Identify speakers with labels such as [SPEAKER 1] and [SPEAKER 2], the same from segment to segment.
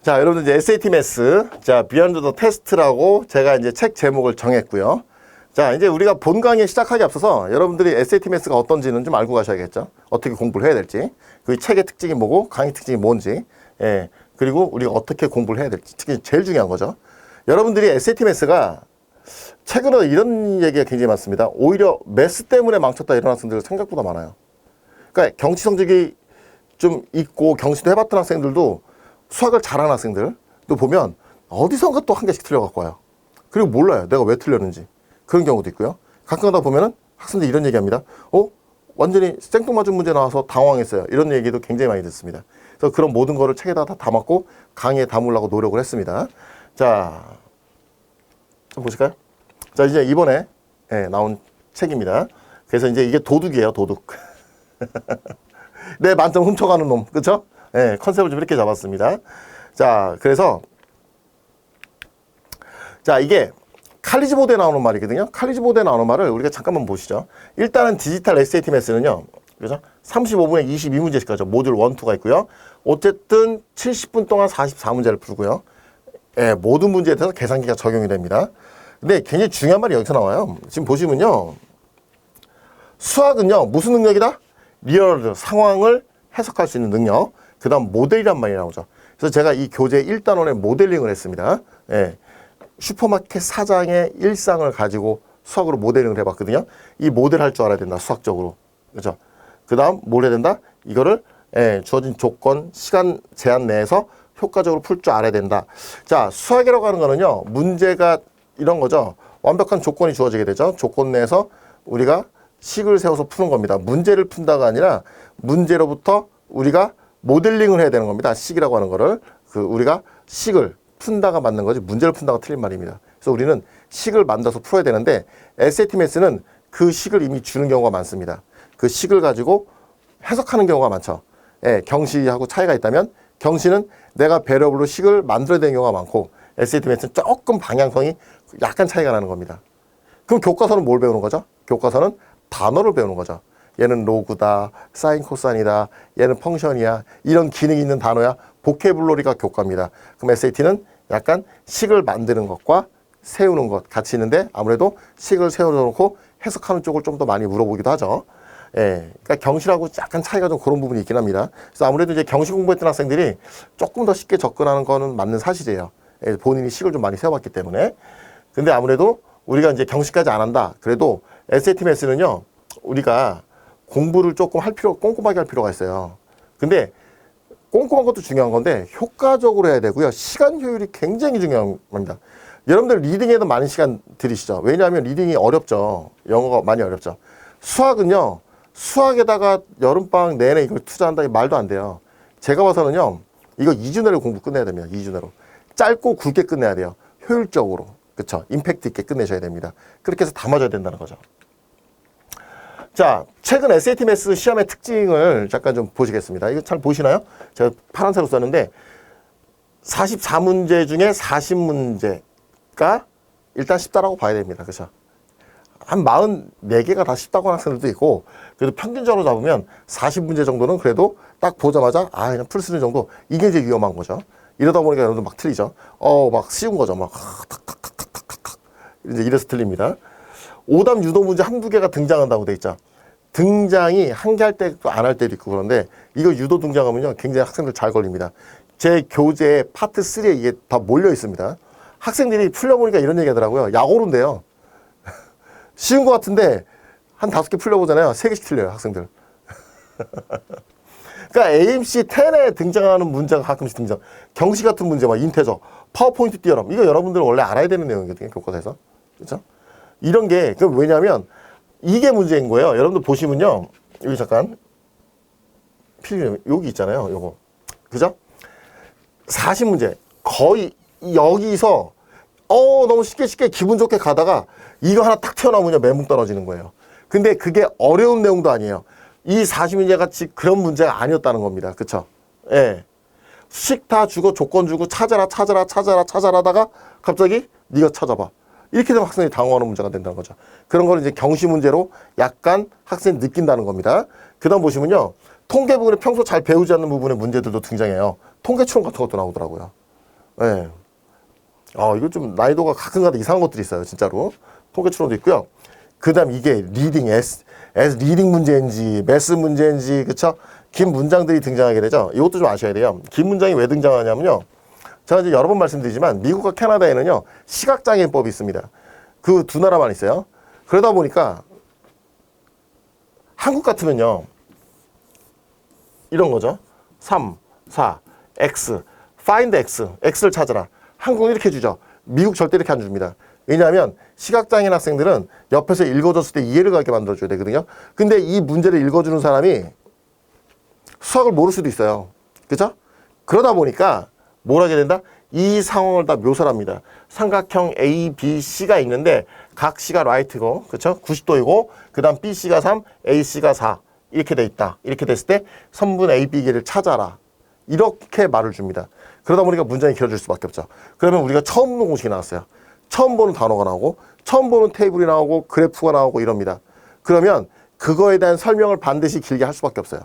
[SPEAKER 1] 자, 여러분들 이제 SAT 매스, 자, 비욘드 더 테스트라고 제가 이제 책 제목을 정했고요. 자, 이제 우리가 본 강의 시작하기 앞서서 여러분들이 SAT 매스가 어떤지는 좀 알고 가셔야겠죠. 어떻게 공부를 해야 될지, 그 책의 특징이 뭐고, 강의 특징이 뭔지, 예, 그리고 우리가 어떻게 공부를 해야 될지, 특히 제일 중요한 거죠. 여러분들이 SAT 매스가 최근에 이런 얘기가 굉장히 많습니다. 오히려 매스 때문에 망쳤다 이런 학생들 생각보다 많아요. 그러니까 경치 성적이 좀 있고 경치도 해봤던 학생들도 수학을 잘하는 학생들도 보면 어디선가 또 한 개씩 틀려갖고 와요. 그리고 몰라요. 내가 왜 틀렸는지. 그런 경우도 있고요. 가끔 가다 보면은 학생들이 이런 얘기합니다. 완전히 생뚱맞은 문제 나와서 당황했어요. 이런 얘기도 굉장히 많이 듣습니다. 그래서 그런 모든 거를 책에다 다 담았고 강의에 담으려고 노력을 했습니다. 자, 좀 보실까요? 자, 이제 이번에 나온 책입니다. 그래서 이제 이게 도둑이에요, 도둑. 내 만점 훔쳐가는 놈, 그쵸? 예, 컨셉을 좀 이렇게 잡았습니다. 자, 그래서 자, 이게 칼리지 보드에 나오는 말이거든요. 칼리지 보드에 나오는 말을 우리가 잠깐만 보시죠. 일단은 디지털 SAT 매스는요, 그죠? 35분에 22문제씩 가죠. 모듈 1, 2가 있고요. 어쨌든 70분 동안 44문제를 풀고요. 예, 모든 문제에 대해서 계산기가 적용이 됩니다. 근데 굉장히 중요한 말이 여기서 나와요. 지금 보시면요. 수학은요, 무슨 능력이다? 리얼 상황을 해석할 수 있는 능력. 그 다음 모델이란 말이 나오죠. 그래서 제가 이 교재 1단원에 모델링을 했습니다. 예, 슈퍼마켓 사장의 일상을 가지고 수학으로 모델링을 해봤거든요. 이 모델 할 줄 알아야 된다. 수학적으로. 그렇죠? 그 다음 뭘 해야 된다? 이거를 주어진 조건, 시간 제한 내에서 효과적으로 풀 줄 알아야 된다. 자, 수학이라고 하는 거는요. 문제가 이런 거죠. 완벽한 조건이 주어지게 되죠. 조건 내에서 우리가 식을 세워서 푸는 겁니다. 문제를 푼다가 아니라 문제로부터 우리가 모델링을 해야 되는 겁니다. 식이라고 하는 거를. 우리가 식을 푼다가 맞는 거지 문제를 푼다가 틀린 말입니다. 그래서 우리는 식을 만들어서 풀어야 되는데 SAT 매스는 그 식을 이미 주는 경우가 많습니다. 그 식을 가지고 해석하는 경우가 많죠. 예, 경시하고 차이가 있다면 경시는 내가 배려블로 식을 만들어야 되는 경우가 많고 SAT 매스는 조금 방향성이 약간 차이가 나는 겁니다. 그럼 교과서는 뭘 배우는 거죠? 교과서는 단어를 배우는 거죠. 얘는 로그다, 사인 코사인이다, 얘는 펑션이야, 이런 기능이 있는 단어야. 보케블러리가 교과입니다. 그럼 SAT는 약간 식을 만드는 것과 세우는 것 같이 있는데 아무래도 식을 세워놓고 해석하는 쪽을 좀 더 많이 물어보기도 하죠. 예, 그러니까 경시라고 약간 차이가 좀 그런 부분이 있긴 합니다. 그래서 아무래도 이제 경시 공부했던 학생들이 조금 더 쉽게 접근하는 거는 맞는 사실이에요. 예, 본인이 식을 좀 많이 세워봤기 때문에. 근데 아무래도 우리가 이제 경시까지 안 한다. 그래도 SAT 매스는요, 우리가 공부를 조금 꼼꼼하게 할 필요가 있어요. 근데 꼼꼼한 것도 중요한 건데 효과적으로 해야 되고요. 시간 효율이 굉장히 중요한 겁니다. 여러분들 리딩에도 많은 시간 들이시죠. 왜냐하면 리딩이 어렵죠. 영어가 많이 어렵죠. 수학은요. 수학에다가 여름방학 내내 이걸 투자한다. 말도 안 돼요. 제가 봐서는요. 이거 2주 내로 공부 끝내야 됩니다. 2주 내로. 짧고 굵게 끝내야 돼요. 효율적으로. 그쵸? 임팩트 있게 끝내셔야 됩니다. 그렇게 해서 다 맞아야 된다는 거죠. 자, 최근 SAT 매스 시험의 특징을 잠깐 좀 보시겠습니다. 이거 잘 보시나요? 제가 파란색으로 썼는데 44문제 중에 40문제가 일단 쉽다라고 봐야 됩니다. 그렇죠? 한 44개가 다 쉽다고 하는 학생들도 있고 그래도 평균적으로 잡으면 40문제 정도는 그래도 딱 보자마자 그냥 풀 수 있는 정도. 이게 이제 위험한 거죠. 이러다 보니까 여러분들 막 틀리죠. 막 쉬운 거죠. 막 탁탁탁탁탁탁 이제 이래서 틀립니다. 오답 유도 문제 한두 개가 등장한다고 돼 있죠. 등장이 한 개 할 때도 안 할 때도 있고 그런데 이거 유도 등장하면요 굉장히 학생들 잘 걸립니다. 제 교재 파트 3에 이게 다 몰려 있습니다. 학생들이 풀려보니까 이런 얘기 하더라고요. 약오른데요. 쉬운 것 같은데 한 5개 풀려보잖아요. 3개씩 틀려요 학생들. 그러니까 AMC 10에 등장하는 문제가 가끔씩 등장. 경시 같은 문제 막 인테저, 파워포인트 띄어럼 이거 여러분들은 원래 알아야 되는 내용이거든요. 교과서에서. 그렇죠? 이런 게 왜냐하면 이게 문제인 거예요. 여러분들 보시면요. 여기 잠깐 여기 있잖아요. 요거. 그죠? 40문제. 거의 여기서 너무 쉽게 기분 좋게 가다가 이거 하나 딱 튀어나오면 멘붕 떨어지는 거예요. 근데 그게 어려운 내용도 아니에요. 이 40문제 같이 그런 문제가 아니었다는 겁니다. 그쵸? 예. 식 다 주고 조건 주고 찾아라다가 갑자기 네가 찾아봐. 이렇게 되면 학생이 당황하는 문제가 된다는 거죠. 그런 거를 이제 경시 문제로 약간 학생이 느낀다는 겁니다. 그 다음 보시면요. 통계 부분에 평소 잘 배우지 않는 부분의 문제들도 등장해요. 통계추론 같은 것도 나오더라고요. 예. 이거 좀 난이도가 가끔가다 이상한 것들이 있어요. 진짜로. 통계 추론도 있고요. 그 다음 이게 리딩, 리딩 문제인지, 매스 문제인지, 그쵸? 긴 문장들이 등장하게 되죠. 이것도 좀 아셔야 돼요. 긴 문장이 왜 등장하냐면요. 제가 이제 여러 번 말씀드리지만, 미국과 캐나다에는요, 시각장애인법이 있습니다. 그 두 나라만 있어요. 그러다 보니까, 한국 같으면요, 이런 거죠. 3, 4, X, find X, X를 찾아라. 한국은 이렇게 주죠. 미국 절대 이렇게 안 줍니다. 왜냐하면 시각장애인 학생들은 옆에서 읽어줬을 때 이해를 가게 만들어줘야 되거든요. 근데 이 문제를 읽어주는 사람이 수학을 모를 수도 있어요. 그죠? 그러다 보니까 뭘 하게 된다? 이 상황을 다 묘사를 합니다. 삼각형 A, B, C가 있는데 각 C가 right고, 그쵸? 90도이고, 그 다음 B, C가 3, A, C가 4. 이렇게 돼 있다. 이렇게 됐을 때 선분 A, B계를 찾아라. 이렇게 말을 줍니다. 그러다 보니까 문장이 길어질 수밖에 없죠. 그러면 우리가 처음 보는 공식이 나왔어요. 처음 보는 단어가 나오고, 처음 보는 테이블이 나오고, 그래프가 나오고 이럽니다. 그러면 그거에 대한 설명을 반드시 길게 할 수밖에 없어요.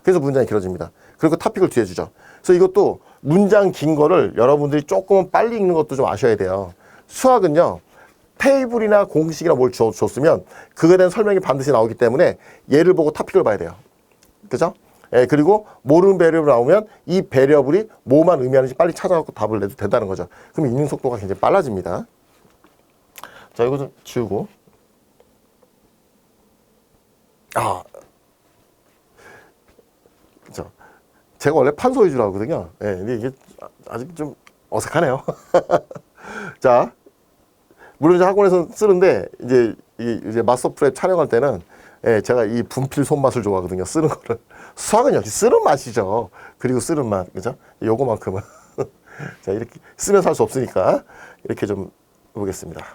[SPEAKER 1] 그래서 문장이 길어집니다. 그리고 토픽을 뒤에 주죠. 그래서 이것도 문장 긴 거를 여러분들이 조금은 빨리 읽는 것도 좀 아셔야 돼요. 수학은요, 테이블이나 공식이나 뭘 줬으면 그거에 대한 설명이 반드시 나오기 때문에 얘를 보고 토픽을 봐야 돼요. 그죠? 예, 그리고 모르는 배리어블이 나오면 이 배리어블이 뭐만 의미하는지 빨리 찾아갖고 답을 내도 된다는 거죠. 그럼 읽는 속도가 굉장히 빨라집니다. 자, 이거 좀 지우고. 그죠. 제가 원래 판소 위주로 하거든요. 예, 근데 이게 아직 좀 어색하네요. 자, 물론 이제 학원에서 쓰는데, 이제 마스터 프랩 촬영할 때는, 예, 제가 이 분필 손맛을 좋아하거든요. 쓰는 거를. 수학은 역시 쓰는 맛이죠. 그리고 쓰는 맛, 그죠? 요거만큼은. 자, 이렇게 쓰면서 할 수 없으니까, 이렇게 좀 보겠습니다.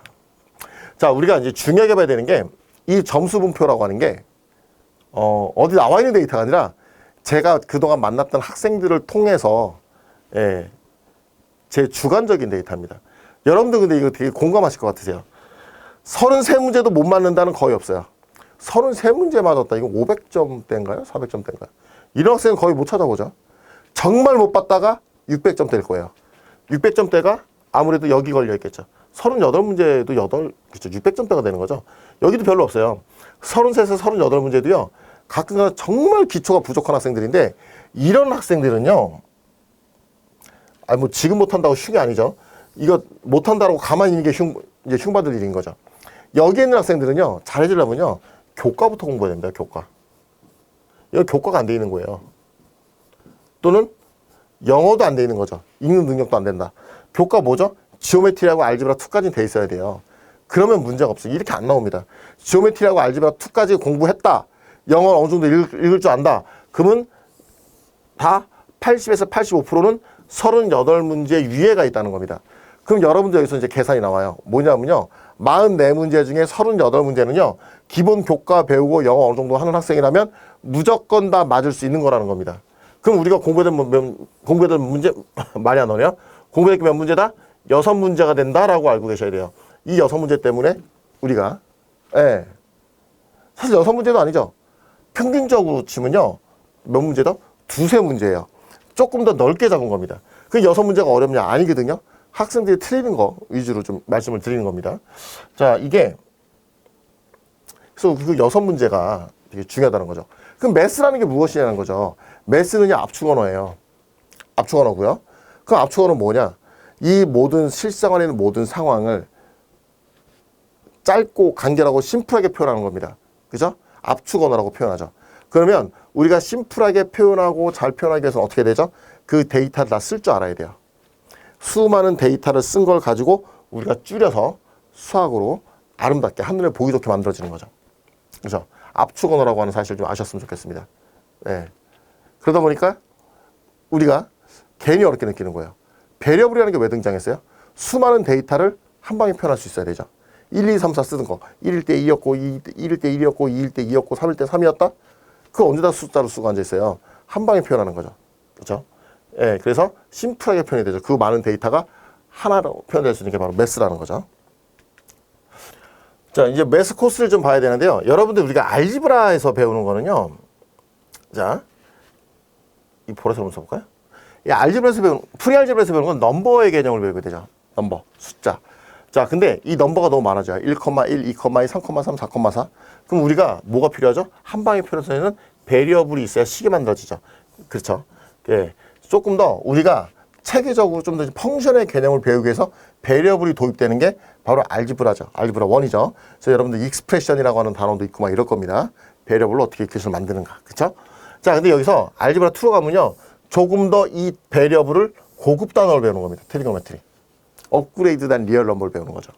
[SPEAKER 1] 자, 우리가 이제 중요하게 봐야 되는 게, 이 점수 분표라고 하는 게, 어디 나와 있는 데이터가 아니라, 제가 그동안 만났던 학생들을 통해서, 예, 제 주관적인 데이터입니다. 여러분들 근데 이거 되게 공감하실 것 같으세요. 33문제도 못 맞는다는 거의 없어요. 33문제 맞았다. 이거 500점대인가요? 400점대인가요? 이런 학생은 거의 못 찾아보죠. 정말 못 봤다가 600점대일 거예요. 600점대가 아무래도 여기 걸려 있겠죠. 38문제도 그렇죠. 600점대가 되는 거죠. 여기도 별로 없어요. 33에서 38문제도요. 가끔가다 정말 기초가 부족한 학생들인데 이런 학생들은요. 뭐 지금 못한다고 쉬운 게 아니죠. 이거 못한다고 가만히 있는 게 이제 흉받을 일인 거죠. 여기 있는 학생들은요. 잘해주려면요. 교과부터 공부해야 됩니다. 교과. 여기 교과가 안 돼 있는 거예요. 또는 영어도 안 돼 있는 거죠. 읽는 능력도 안 된다. 교과 뭐죠? 지오메트리하고 알지브라 2까지는 돼 있어야 돼요. 그러면 문제가 없어요. 이렇게 안 나옵니다. 지오메트리하고 알지브라 2까지 공부했다. 영어 어느 정도 읽을 줄 안다. 그러면 다 80에서 85%는 38문제 위에가 있다는 겁니다. 그럼 여러분들 여기서 이제 계산이 나와요. 뭐냐면요. 44문제 중에 38문제는요. 기본 교과 배우고 영어 어느 정도 하는 학생이라면 무조건 다 맞을 수 있는 거라는 겁니다. 그럼 우리가 공부했던 문제, 말이 안 나오네요. 공부했던 몇 문제다? 6문제가 된다라고 알고 계셔야 돼요. 이 6문제 때문에 우리가, 예. 사실 6문제도 아니죠. 평균적으로 치면요. 몇 문제다? 2-3문제예요. 조금 더 넓게 잡은 겁니다. 그 6문제가 어렵냐? 아니거든요. 학생들이 틀리는 거 위주로 좀 말씀을 드리는 겁니다. 자, 이게 그래서 그 6문제가 되게 중요하다는 거죠. 그럼 매스라는 게 무엇이냐는 거죠. 매스는 압축 언어예요. 압축 언어고요. 그 압축 언어는 뭐냐? 이 모든 실생활에 있는 모든 상황을 짧고 간결하고 심플하게 표현하는 겁니다. 그죠? 압축 언어라고 표현하죠. 그러면 우리가 심플하게 표현하고 잘 표현하기 위해서는 어떻게 되죠? 그 데이터를 다 쓸 줄 알아야 돼요. 수많은 데이터를 쓴 걸 가지고 우리가 줄여서 수학으로 아름답게 한눈에 보기 좋게 만들어지는 거죠. 그죠? 압축 언어라고 하는 사실을 좀 아셨으면 좋겠습니다. 네. 그러다 보니까 우리가 괜히 어렵게 느끼는 거예요. 배려블이라는 게 왜 등장했어요? 수많은 데이터를 한 방에 표현할 수 있어야 되죠. 1, 2, 3, 4 쓰는 거. 1일 때 2였고, 1일 때 1이었고, 2일 때 2였고, 3일 때 3이었다? 그거 언제 다 숫자로 쓰고 앉아있어요. 한 방에 표현하는 거죠. 그렇죠? 예, 그래서 심플하게 표현이 되죠. 그 많은 데이터가 하나로 표현될 수 있는 게 바로 매스라는 거죠. 자, 이제 매스 코스를 좀 봐야 되는데요. 여러분들 우리가 알지브라에서 배우는 거는요. 자, 이 보라색 한번 써볼까요? 이 알제브라에서 배우는, 프리알제브라에서 배우는 건 넘버의 개념을 배우게 되죠. 넘버, 숫자. 자, 근데 이 넘버가 너무 많아져요. 1,1, 2,2, 3,3, 4,4. 그럼 우리가 뭐가 필요하죠? 한 방에 표현해서는 베리어블이 있어야 식이 만들어지죠. 그렇죠? 예. 조금 더 우리가 체계적으로 좀 더 펑션의 개념을 배우기 위해서 베리어블이 도입되는 게 바로 알지브라죠. 알지브라 1이죠. 그래서 여러분들 익스프레션이라고 하는 단어도 있고 막 이럴 겁니다. 베리어블로 어떻게 기술을 만드는가. 그렇죠? 자, 근데 여기서 알지브라 2로 가면요. 조금 더 이 베리어블을 고급 단어를 배우는 겁니다. 트리고노메트리. 업그레이드된 리얼 넘버를 배우는 거죠.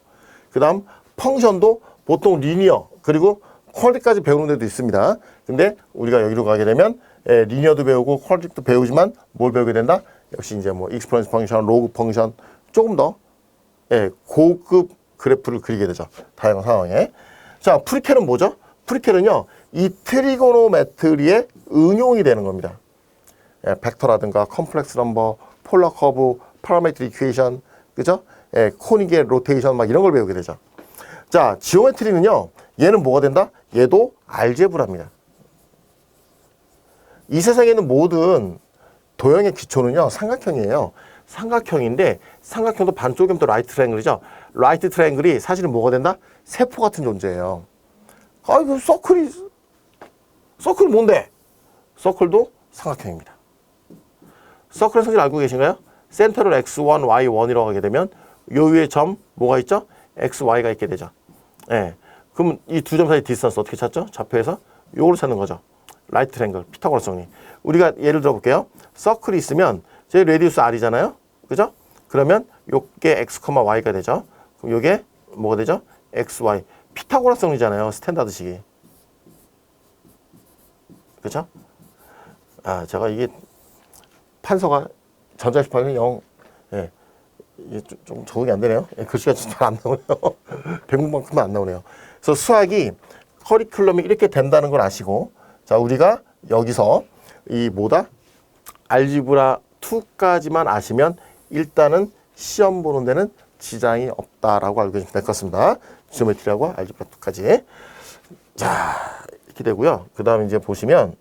[SPEAKER 1] 그 다음 펑션도 보통 리니어 그리고 퀄리티까지 배우는 데도 있습니다. 근데 우리가 여기로 가게 되면 리니어도 배우고 퀄리티도 배우지만 뭘 배우게 된다? 역시 이제 뭐 익스퍼런스 펑션, 로그 펑션 조금 더 고급 그래프를 그리게 되죠. 다양한 상황에. 자, 프리캘은 뭐죠? 프리캘은요. 이 트리고노메트리의 응용이 되는 겁니다. 벡터라든가 컴플렉스 넘버, 폴라 커브, 파라메트릭 이퀘이션, 그죠? 코닉의 로테이션 막 이런 걸 배우게 되죠. 자, 지오메트리는요. 얘는 뭐가 된다? 얘도 알제브라입니다. 이 세상에 있는 모든 도형의 기초는요. 삼각형이에요. 삼각형인데 삼각형도 반쪽이면 또 라이트 트라이앵글이죠. 라이트 트라이앵글이 사실은 뭐가 된다? 세포 같은 존재예요. 아이고 서클이 뭔데? 서클도 삼각형입니다. 서클의 성질 알고 계신가요? 센터를 x1, y1이라고 하게 되면 요 위에 점 뭐가 있죠? x, y가 있게 되죠. 예. 그럼 이 두 점 사이 디스턴스 어떻게 찾죠? 좌표에서 요걸 찾는 거죠. 라이트 트라이앵글, 피타고라스 정리. 우리가 예를 들어 볼게요. 서클이 있으면 제 레디우스 r이잖아요. 그죠? 그러면 요게 x, y가 되죠. 그럼 요게 뭐가 되죠? x, y. 피타고라스 정리잖아요. 스탠다드식이. 그죠? 아, 제가 이게 판서가 전자식판은 예, 이게 좀 적응이 안 되네요. 예, 글씨가 잘 안 나오네요. 백문만큼은 안 나오네요. 그래서 수학이 커리큘럼이 이렇게 된다는 걸 아시고, 자, 우리가 여기서 이 뭐다? 알지브라 2까지만 아시면 일단은 시험 보는 데는 지장이 없다라고 알고 계시면 될 것 같습니다. 지오메트리하고 알지브라 2까지. 자, 이렇게 되고요. 그 다음에 이제 보시면,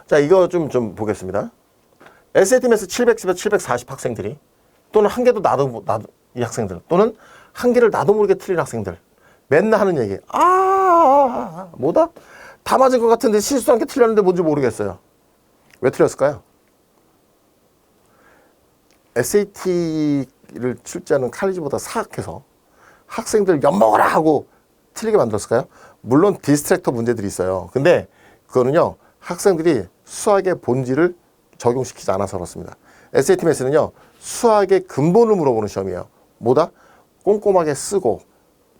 [SPEAKER 1] 자, 이거 좀 보겠습니다. SAT 매스 710에서 740 학생들이 또는 한 개도 나도 이 학생들 또는 한 개를 나도 모르게 틀린 학생들 맨날 하는 얘기. 뭐다? 다 맞은 것 같은데 실수한 게 틀렸는데 뭔지 모르겠어요. 왜 틀렸을까요? SAT를 출제하는 칼리지보다 사악해서 학생들 엿먹어라 하고 틀리게 만들었을까요? 물론 디스트랙터 문제들이 있어요. 근데 그거는요. 학생들이 수학의 본질을 적용시키지 않아서 그렇습니다. SAT 매스는요. 수학의 근본을 물어보는 시험이에요. 뭐다? 꼼꼼하게 쓰고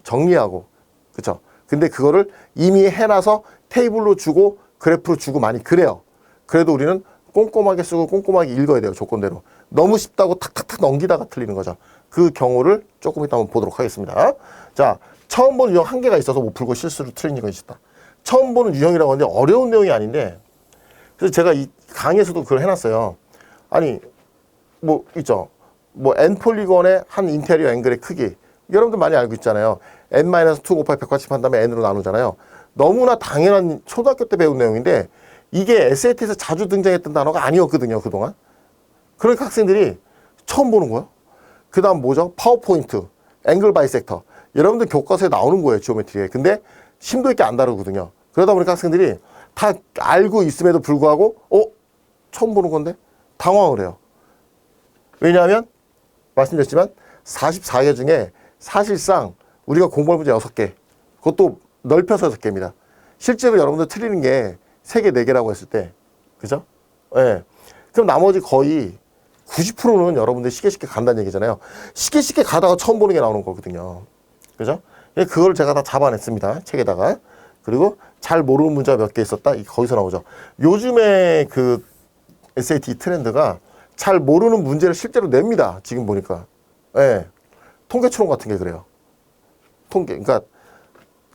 [SPEAKER 1] 정리하고 그렇죠? 근데 그거를 이미 해놔서 테이블로 주고 그래프로 주고 많이 그래요. 그래도 우리는 꼼꼼하게 쓰고 꼼꼼하게 읽어야 돼요. 조건대로. 너무 쉽다고 탁탁탁 넘기다가 틀리는 거죠. 그 경우를 조금 이따 한번 보도록 하겠습니다. 자, 처음 보는 유형 한 개가 있어서 못 풀고 실수로 틀린 이유가 있었다. 처음 보는 유형이라고 하는데 어려운 내용이 아닌데 그래서 제가 이 강의에서도 그걸 해놨어요. 아니 뭐 있죠. 뭐 n 폴리곤의 한 인테리어 앵글의 크기 여러분들 많이 알고 있잖아요. n-2 곱하기 180 한 다음에 n으로 나누잖아요. 너무나 당연한 초등학교 때 배운 내용인데 이게 SAT에서 자주 등장했던 단어가 아니었거든요. 그동안. 그러니까 학생들이 처음 보는 거예요. 그 다음 뭐죠? 파워포인트, 앵글 바이섹터. 여러분들 교과서에 나오는 거예요. 지오메트리에. 근데 심도 있게 안 다루거든요. 그러다 보니까 학생들이 다 알고 있음에도 불구하고 처음 보는 건데 당황을 해요. 왜냐하면 말씀드렸지만 44개 중에 사실상 우리가 공부할 문제 6개 그것도 넓혀서 6개입니다. 실제로 여러분들 틀리는 게 3개, 4개라고 했을 때 그죠? 예. 그럼 나머지 거의 90%는 여러분들 쉽게 간다는 얘기잖아요. 쉽게 가다가 처음 보는 게 나오는 거거든요. 그죠? 그걸 제가 다 잡아냈습니다. 책에다가. 그리고 잘 모르는 문제가 몇 개 있었다. 거기서 나오죠. 요즘에 그 SAT 트렌드가 잘 모르는 문제를 실제로 냅니다. 지금 보니까. 예. 통계 추론 같은 게 그래요. 그러니까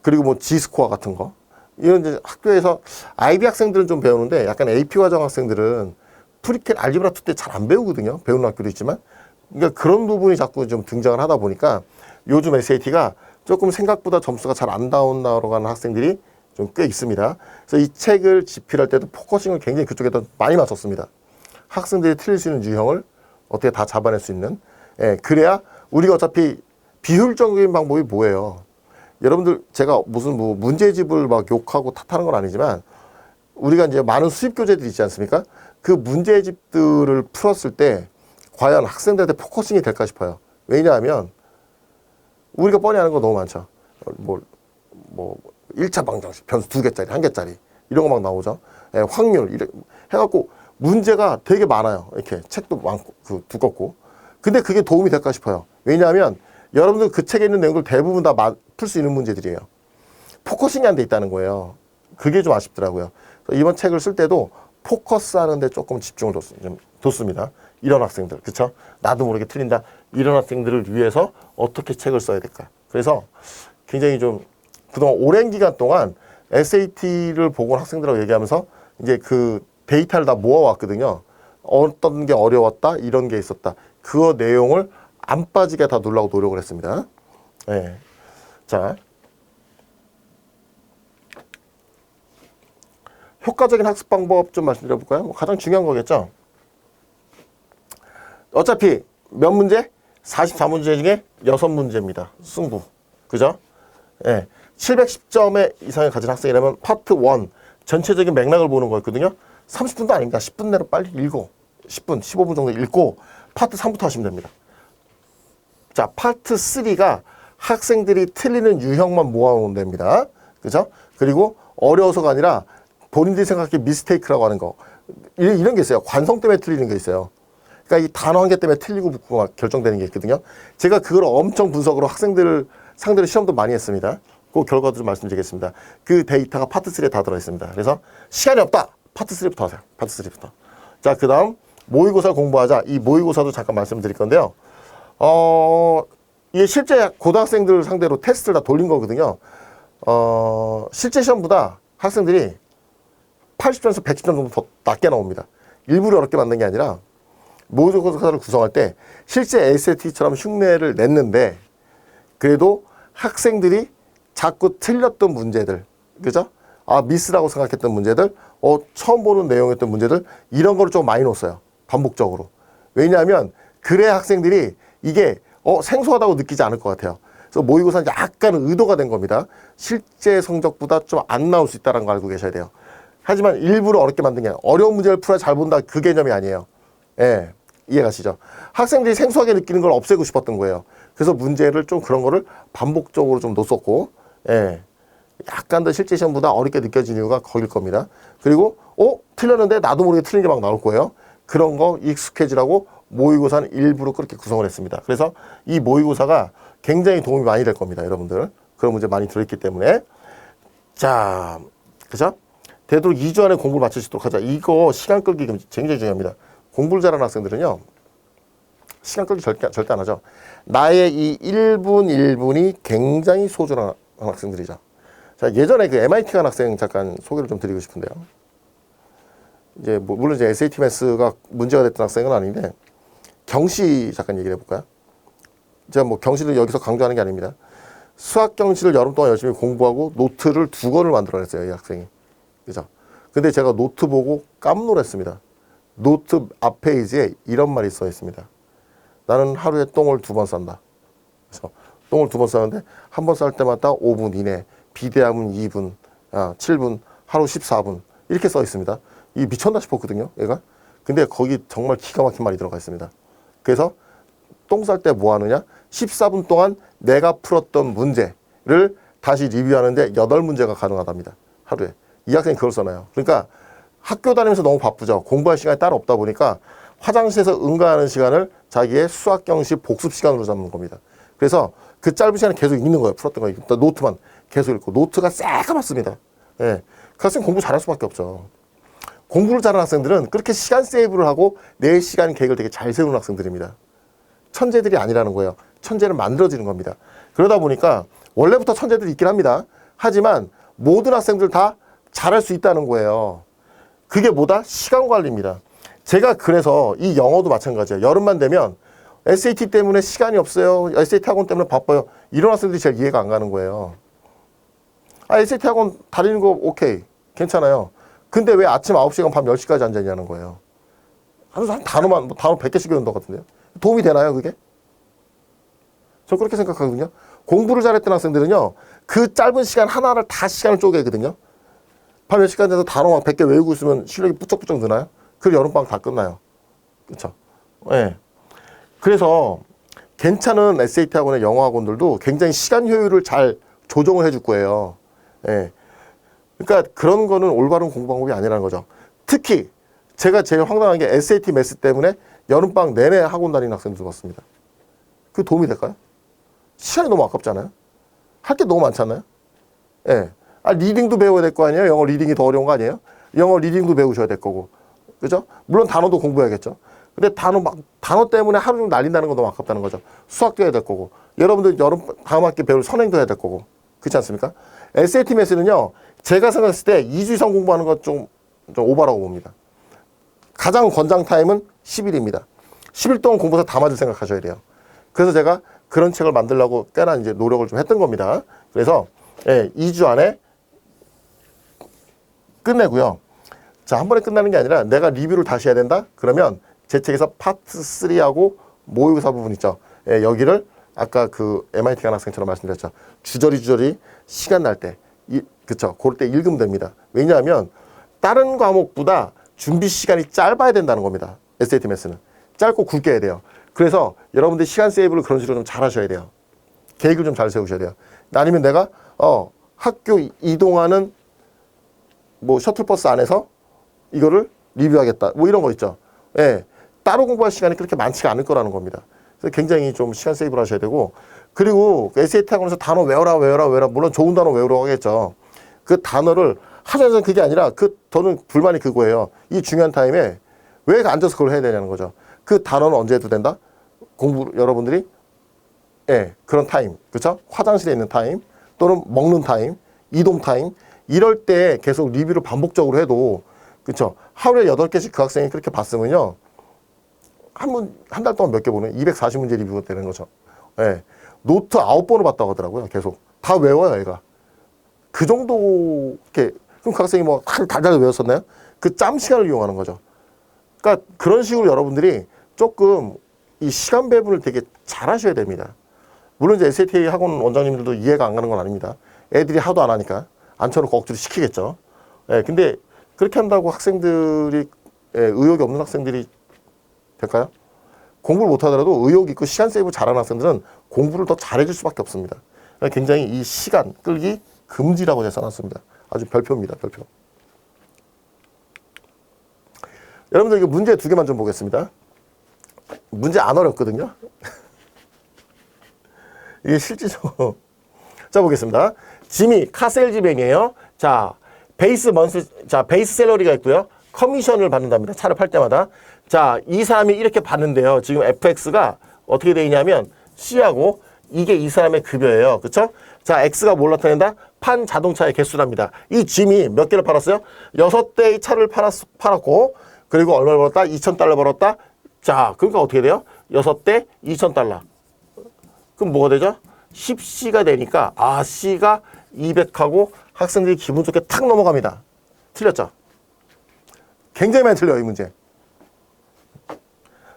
[SPEAKER 1] 그리고 뭐 G스코어 같은 거. 이런 이제 학교에서 IB 학생들은 좀 배우는데 약간 AP 과정 학생들은 프리캘 알지브라 2 때 잘 안 배우거든요. 배우는 학교도 있지만. 그러니까 그런 부분이 자꾸 좀 등장을 하다 보니까 요즘 SAT가 조금 생각보다 점수가 잘 안 나온다고 하는 학생들이 좀 꽤 있습니다. 그래서 이 책을 집필할 때도 포커싱을 굉장히 그쪽에다 많이 맞췄습니다. 학생들이 틀릴 수 있는 유형을 어떻게 다 잡아낼 수 있는. 예, 그래야 우리가 어차피 비효율적인 방법이 뭐예요? 여러분들 제가 무슨 뭐 문제집을 막 욕하고 탓하는 건 아니지만 우리가 이제 많은 수입 교재들이 있지 않습니까? 그 문제집들을 풀었을 때 과연 학생들한테 포커싱이 될까 싶어요. 왜냐하면 우리가 뻔히 아는 거 너무 많죠. 뭐 1차 방정식, 변수 2개짜리, 1개짜리 이런 거 막 나오죠. 예, 확률 이래 해갖고 문제가 되게 많아요. 이렇게 책도 많고 두껍고. 근데 그게 도움이 될까 싶어요. 왜냐하면 여러분들 그 책에 있는 내용들 대부분 다 풀 수 있는 문제들이에요. 포커싱이 안 돼 있다는 거예요. 그게 좀 아쉽더라고요. 이번 책을 쓸 때도 포커스하는 데 조금 집중을 뒀습니다. 이런 학생들, 그쵸? 나도 모르게 틀린다. 이런 학생들을 위해서 어떻게 책을 써야 될까? 그래서 굉장히 좀 그동안 오랜 기간 동안 SAT를 보고 온 학생들하고 얘기하면서 이제 그 데이터를 다 모아왔거든요. 어떤 게 어려웠다, 이런 게 있었다. 그 내용을 안 빠지게 다 넣으려고 노력을 했습니다. 네. 자, 효과적인 학습 방법 좀 말씀드려볼까요? 뭐 가장 중요한 거겠죠. 어차피 몇 문제? 44문제 중에 6문제입니다. 승부. 그죠? 예. 710점 이상을 가진 학생이라면 파트 1 전체적인 맥락을 보는 거였거든요. 30분도 아닙니다. 10분 내로 빨리 읽고 10분, 15분 정도 읽고 파트 3부터 하시면 됩니다. 자, 파트 3가 학생들이 틀리는 유형만 모아놓으면 됩니다. 그죠? 그리고 어려워서가 아니라 본인들이 생각하기에 미스테이크라고 하는 거. 이런 게 있어요. 관성 때문에 틀리는 게 있어요. 그러니까 이 단어 한 개 때문에 틀리고 붙고 결정되는 게 있거든요. 제가 그걸 엄청 분석으로 학생들을 상대로 시험도 많이 했습니다. 그 결과도 좀 말씀드리겠습니다. 그 데이터가 파트 3에 다 들어있습니다. 그래서 시간이 없다. 파트 3부터 하세요. 파트 3부터. 자, 그 다음 모의고사 공부하자. 이 모의고사도 잠깐 말씀드릴 건데요. 이게 실제 고등학생들 상대로 테스트를 다 돌린 거거든요. 실제 시험보다 학생들이 80점에서 110점 정도 더 낮게 나옵니다. 일부러 어렵게 만든 게 아니라 모의고사를 구성할 때 실제 SAT처럼 흉내를 냈는데 그래도 학생들이 자꾸 틀렸던 문제들, 그죠? 아, 미스라고 생각했던 문제들, 처음 보는 내용이었던 문제들, 이런 거를 좀 많이 넣었어요. 반복적으로. 왜냐하면 그래야 학생들이 이게 생소하다고 느끼지 않을 것 같아요. 그래서 모의고사는 약간 의도가 된 겁니다. 실제 성적보다 좀 안 나올 수 있다는 거 알고 계셔야 돼요. 하지만 일부러 어렵게 만든 게 아니라 어려운 문제를 풀어야 잘 본다, 그 개념이 아니에요. 예, 이해가시죠? 학생들이 생소하게 느끼는 걸 없애고 싶었던 거예요. 그래서 문제를 좀 그런 거를 반복적으로 좀 넣었었고, 예, 약간 더 실제 시험보다 어렵게 느껴진 이유가 거길 겁니다. 그리고 틀렸는데 나도 모르게 틀린 게 막 나올 거예요. 그런 거 익숙해지라고 모의고사는 일부러 그렇게 구성을 했습니다. 그래서 이 모의고사가 굉장히 도움이 많이 될 겁니다, 여러분들. 그런 문제 많이 들어있기 때문에. 자, 그죠? 되도록 2주 안에 공부를 마칠 수 있도록 하자. 이거 시간 끌기 굉장히 중요합니다. 공부를 잘하는 학생들은요, 시간 끌기 절대 안 하죠. 나의 이 1분 1분이 굉장히 소중한 학생들이죠. 자, 예전에 그 MIT 간 학생 잠깐 소개를 좀 드리고 싶은데요. 이제 물론 이제 SAT 매스가 문제가 됐던 학생은 아닌데, 경시 잠깐 얘기를 해볼까요? 제가 뭐 경시를 여기서 강조하는 게 아닙니다. 수학 경시를 여름 동안 열심히 공부하고 노트를 2권을 만들어냈어요, 이 학생이. 그죠? 근데 제가 노트 보고 깜놀했습니다. 노트 앞 페이지에 이런 말이 써 있습니다. 나는 하루에 똥을 2번 싼다. 그래서 똥을 2번 싸는데 한 번 쌀 때마다 5분 이내, 비대하면 2분, 7분, 하루 14분 이렇게 써 있습니다. 이 미쳤나 싶었거든요, 얘가. 근데 거기 정말 기가 막힌 말이 들어가 있습니다. 그래서 똥 쌀 때 뭐 하느냐? 14분 동안 내가 풀었던 문제를 다시 리뷰하는데 8문제가 가능하답니다. 하루에. 이 학생이 그걸 써놔요. 그러니까 학교 다니면서 너무 바쁘죠. 공부할 시간이 따로 없다 보니까 화장실에서 응가하는 시간을 자기의 수학 경시 복습 시간으로 잡는 겁니다. 그래서 그 짧은 시간에 계속 읽는 거예요. 풀었던 거. 노트만 계속 읽고. 노트가 새까맣습니다. 예. 그 학생 공부 잘할 수밖에 없죠. 공부를 잘하는 학생들은 그렇게 시간 세이브를 하고 내 시간 계획을 되게 잘 세우는 학생들입니다. 천재들이 아니라는 거예요. 천재는 만들어지는 겁니다. 그러다 보니까 원래부터 천재들이 있긴 합니다. 하지만 모든 학생들 다 잘할 수 있다는 거예요. 그게 뭐다? 시간 관리입니다. 제가 그래서 이 영어도 마찬가지예요. 여름만 되면 SAT 때문에 시간이 없어요. SAT 학원 때문에 바빠요. 이런 학생들이 제일 이해가 안 가는 거예요. SAT 학원 다니는 거 오케이. 괜찮아요. 근데 왜 아침 9시간 밤 10시까지 앉아있냐는 거예요. 한 단어만, 단어 100개씩 외운다 같은데요. 도움이 되나요, 그게? 저 그렇게 생각하거든요. 공부를 잘했던 학생들은요, 그 짧은 시간 하나를 다 시간을 쪼개거든요. 밤 10시간 돼서 단어 막 100개 외우고 있으면 실력이 부쩍부쩍 느나요? 그리고 여름방학 다 끝나요. 그쵸? 예. 그래서 괜찮은 SAT 학원의 영어 학원들도 굉장히 시간 효율을 잘 조정을 해줄 거예요. 예. 그러니까 그런 거는 올바른 공부 방법이 아니라는 거죠. 특히 제가 제일 황당한 게 SAT 매스 때문에 여름방학 내내 학원 다니는 학생들 봤습니다. 그 도움이 될까요? 시간이 너무 아깝잖아요. 할 게 너무 많지 않나요? 예. 리딩도 배워야 될 거 아니에요? 영어 리딩이 더 어려운 거 아니에요? 영어 리딩도 배우셔야 될 거고. 그죠? 물론 단어도 공부해야겠죠. 근데 단어 때문에 하루 종일 날린다는 건 너무 아깝다는 거죠. 수학도 해야 될 거고. 여러분들 다음 학기 배울 선행도 해야 될 거고. 그렇지 않습니까? SAT 매스는요, 제가 생각했을 때 2주 이상 공부하는 건 좀 오버라고 봅니다. 가장 권장 타임은 10일입니다. 10일 동안 공부해서 다 맞을 생각하셔야 돼요. 그래서 제가 그런 책을 만들려고 꽤나 이제 노력을 좀 했던 겁니다. 그래서, 예, 2주 안에 끝내고요. 자, 한 번에 끝나는 게 아니라 내가 리뷰를 다시 해야 된다? 그러면 제 책에서 파트 3하고 모의고사 부분 있죠. 예, 여기를 아까 그 MIT 간 학생처럼 말씀드렸죠. 주저리 시간 날 때, 그쵸. 그럴 때 읽으면 됩니다. 왜냐하면 다른 과목보다 준비 시간이 짧아야 된다는 겁니다. SAT 매스는. 짧고 굵게 해야 돼요. 그래서 여러분들 시간 세이브를 그런 식으로 좀 잘 하셔야 돼요. 계획을 좀 잘 세우셔야 돼요. 아니면 내가, 학교 이동하는 뭐 셔틀버스 안에서 이거를 리뷰하겠다. 뭐 이런 거 있죠. 예. 따로 공부할 시간이 그렇게 많지가 않을 거라는 겁니다. 그래서 굉장히 좀 시간 세이브를 하셔야 되고, 그리고 SAT 학원에서 단어 외워라. 물론 좋은 단어 외우라고 하겠죠. 그 단어를 하자는 그게 아니라 저는 불만이 그거예요. 이 중요한 타임에 왜 앉아서 그걸 해야 되냐는 거죠. 그 단어는 언제 해도 된다? 여러분들이, 예, 그런 타임. 그쵸? 화장실에 있는 타임, 또는 먹는 타임, 이동 타임, 이럴 때 계속 리뷰를 반복적으로 해도, 그쵸? 하루에 8개씩 그 학생이 그렇게 봤으면요. 한 달 동안 몇 개 보면 240문제 리뷰가 되는 거죠. 예. 노트 9번을 봤다고 하더라고요. 계속. 다 외워요, 얘가. 그 정도, 이렇게. 그럼 그 학생이 뭐, 달달 외웠었나요? 그 짬 시간을 이용하는 거죠. 그러니까 그런 식으로 여러분들이 조금 이 시간 배분을 되게 잘 하셔야 됩니다. 물론 이제 SAT 학원 원장님들도 이해가 안 가는 건 아닙니다. 애들이 하도 안 하니까. 앉혀놓고 억지로 시키겠죠. 예, 근데 그렇게 한다고 학생들이, 예, 의욕이 없는 학생들이 될까요? 공부를 못하더라도 의욕 있고 시간 세이브 잘하는 학생들은 공부를 더 잘해줄 수밖에 없습니다. 굉장히 이 시간 끌기 금지라고 제가 써놨습니다. 아주 별표입니다. 별표. 여러분들 이거 문제 2개만 좀 보겠습니다. 문제 안 어렵거든요. 이게 실질적으로. 자, 보겠습니다. 짐이 카세일즈뱅이에요. 자, 베이스 샐러리가 있고요. 커미션을 받는답니다. 차를 팔 때마다. 자, 이 사람이 이렇게 받는데요. 지금 FX가 어떻게 되어 있냐면 C하고 이게 이 사람의 급여예요. 그쵸? 자, X가 뭘 나타낸다? 판 자동차의 개수랍니다. 이 짐이 몇 개를 팔았어요? 6대의 차를 팔았고, 그리고 얼마를 벌었다? 2,000달러 벌었다? 자, 그러니까 어떻게 돼요? 6대 2,000달러. 그럼 뭐가 되죠? 10C가 되니까, C가 200하고 학생들이 기분 좋게 탁 넘어갑니다. 틀렸죠? 굉장히 많이 틀려요, 이 문제.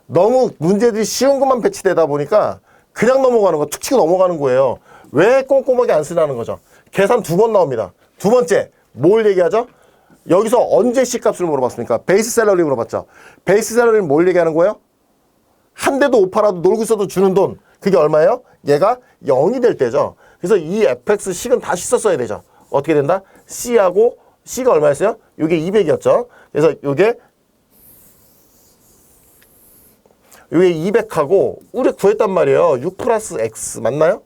[SPEAKER 1] 너무 문제들이 쉬운 것만 배치되다 보니까 그냥 넘어가는 거, 툭 치고 넘어가는 거예요. 왜 꼼꼼하게 안 쓰냐는 거죠. 계산 2번 나옵니다. 두 번째, 뭘 얘기하죠? 여기서 언제 C값을 물어봤습니까? 베이스 샐러리 물어봤죠. 베이스 샐러리는 뭘 얘기하는 거예요? 한 대도 못 팔아도 놀고 있어도 주는 돈. 그게 얼마예요? 얘가 0이 될 때죠. 그래서 이 FX 식은 다시 썼어야 되죠. 어떻게 된다? C하고 C가 얼마였어요? 이게 200이었죠. 그래서 이게 200하고 우리 구했단 말이에요. 6 플러스 X 맞나요?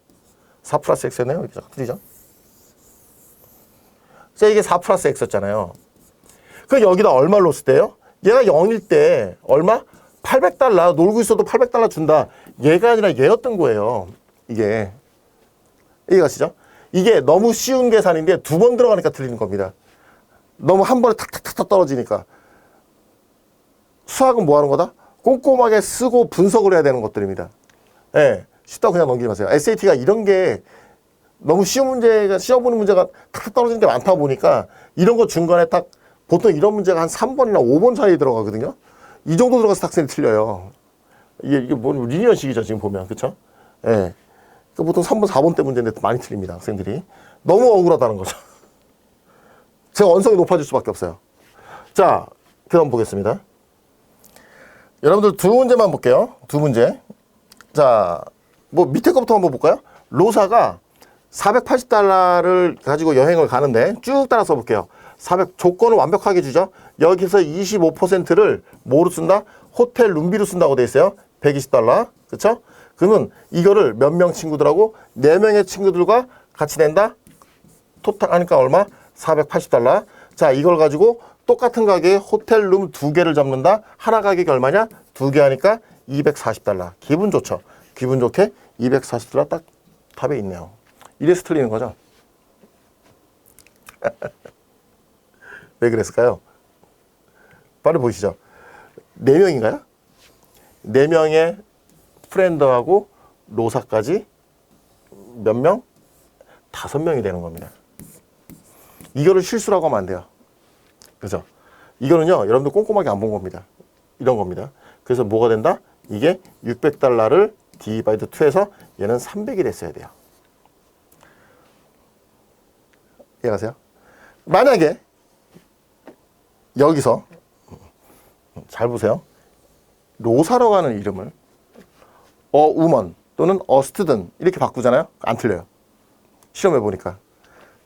[SPEAKER 1] 4 플러스 X였나요? 이렇게 틀리죠? 자, 이게 4 플러스 X였잖아요. 그럼 여기다 얼마를 넣었을 때요? 얘가 0일 때 얼마? 800달러. 놀고 있어도 800달러 준다. 얘가 아니라 얘였던 거예요. 이게. 이해가시죠? 이게 너무 쉬운 계산인데 2번 들어가니까 틀리는 겁니다. 너무 한 번에 탁탁탁 떨어지니까. 수학은 뭐 하는 거다? 꼼꼼하게 쓰고 분석을 해야 되는 것들입니다. 예. 쉽다고 그냥 넘기지 마세요. SAT가 이런 게 너무 쉬운 문제가, 시험 보는 문제가 탁 떨어지는 게 많다 보니까 이런 거 중간에 딱 보통 이런 문제가 한 3번이나 5번 사이에 들어가거든요. 이 정도 들어가서 학생이 틀려요. 이게 뭐 리니어식이죠, 지금 보면. 그쵸? 예. 그러니까 보통 3번, 4번 때 문제인데 많이 틀립니다, 학생들이. 너무 억울하다는 거죠. 제가 원성이 높아질 수밖에 없어요. 자, 그 다음 보겠습니다. 여러분들 두 문제만 볼게요. 두 문제. 자, 뭐 밑에 거부터 한번 볼까요? 로사가 480달러를 가지고 여행을 가는데 쭉 따라 써볼게요. 조건을 완벽하게 주죠. 여기서 25%를 뭐로 쓴다? 호텔 룸비로 쓴다고 돼 있어요. 120달러. 그쵸? 그러면 이거를 몇 명 친구들하고 4명의 친구들과 같이 낸다? 토탈 하니까 얼마? 480달러. 자, 이걸 가지고 똑같은 가격에 호텔 룸 2개를 잡는다. 하나 가격이 얼마냐? 2개 하니까 240달러. 기분 좋죠. 기분 좋게 240달러 딱 답에 있네요. 이래서 틀리는 거죠. 왜 그랬을까요? 빨리 보시죠. 4명인가요? 4명의 프렌드하고 로사까지 몇 명? 5명이 되는 겁니다. 이거를 실수라고 하면 안 돼요. 그죠? 이거는요, 여러분들 꼼꼼하게 안 본 겁니다. 이런 겁니다. 그래서 뭐가 된다? 이게 600달러를 디바이드 2해서 얘는 300이 됐어야 돼요. 이해가세요? 만약에 여기서 잘 보세요. 로사로 가는 이름을 우먼 또는 스튜던 이렇게 바꾸잖아요. 안 틀려요. 시험해 보니까.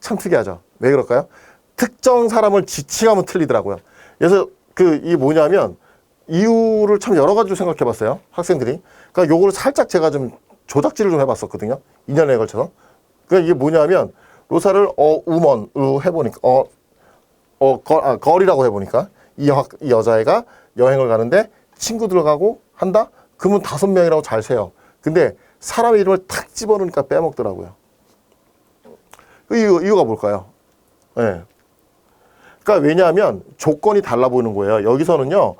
[SPEAKER 1] 참 특이하죠. 왜 그럴까요? 특정 사람을 지칭하면 틀리더라고요. 그래서 이게 뭐냐면 이유를 참 여러 가지로 생각해 봤어요. 학생들이. 그러니까 요거를 살짝 제가 좀 조작질을 좀 해봤었거든요. 2년에 걸쳐서. 그러니까 이게 뭐냐면 로사를 우먼으로 해보니까 걸이라고 해보니까 이 여자애가 여행을 가는데 친구들하고 한다? 그러면 5명이라고 잘 세요. 근데 사람 이름을 탁 집어넣으니까 빼먹더라고요. 이유가 뭘까요? 네. 그러니까 왜냐하면 조건이 달라 보이는 거예요. 여기서는요,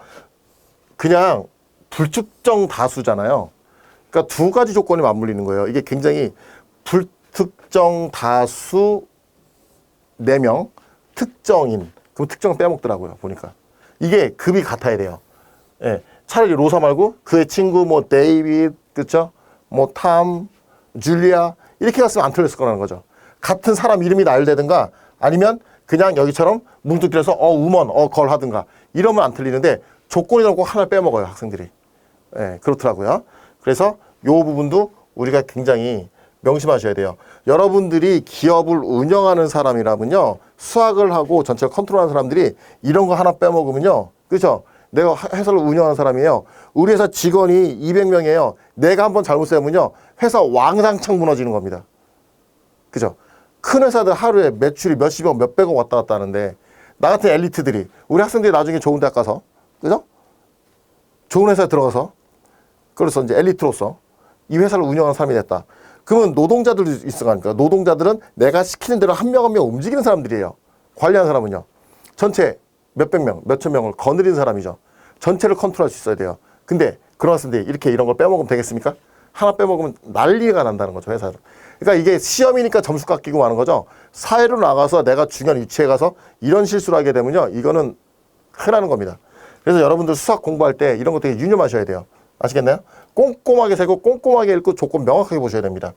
[SPEAKER 1] 그냥 불특정 다수잖아요. 그러니까 두 가지 조건이 맞물리는 거예요. 이게 굉장히 불특정 다수 4명, 특정인. 그럼 특정을 빼먹더라고요. 보니까. 이게 급이 같아야 돼요. 예. 차라리 로사 말고 그의 친구 뭐 데이비드, 그쵸? 뭐 탐, 줄리아 이렇게 갔으면 안 틀렸을 거라는 거죠. 같은 사람 이름이 나열되든가 아니면 그냥 여기처럼 뭉뚱그려서 우먼, 걸 하든가 이러면 안 틀리는데 조건이라고 하나 빼먹어요. 학생들이. 예, 그렇더라고요. 그래서 요 부분도 우리가 굉장히 명심하셔야 돼요. 여러분들이 기업을 운영하는 사람이라면요. 수학을 하고 전체를 컨트롤하는 사람들이 이런 거 하나 빼먹으면요. 그렇죠? 내가 회사를 운영하는 사람이에요. 우리 회사 직원이 200명이에요. 내가 한번 잘못 세우면요. 회사 왕상창 무너지는 겁니다. 그죠? 큰 회사들 하루에 매출이 몇십억, 몇백억 왔다 갔다 하는데 나 같은 엘리트들이 우리 학생들이 나중에 좋은 대학 가서 그죠? 좋은 회사에 들어가서 그래서 이제 엘리트로서 이 회사를 운영하는 사람이 됐다. 그러면 노동자들도 있을 거 아닙니까? 노동자들은 내가 시키는 대로 한 명 한 명 움직이는 사람들이에요. 관리하는 사람은요. 전체 몇백 명, 몇천 명을 거느리는 사람이죠. 전체를 컨트롤할 수 있어야 돼요. 근데 그런 학생들이 이런 걸 빼먹으면 되겠습니까? 하나 빼먹으면 난리가 난다는 거죠, 회사를. 그러니까 이게 시험이니까 점수 깎이고 마는 거죠. 사회로 나가서 내가 중요한 위치에 가서 이런 실수를 하게 되면요. 이거는 큰일 나는 겁니다. 그래서 여러분들 수학 공부할 때 이런 거 되게 유념하셔야 돼요. 아시겠나요? 꼼꼼하게 세고 꼼꼼하게 읽고 조건 명확하게 보셔야 됩니다.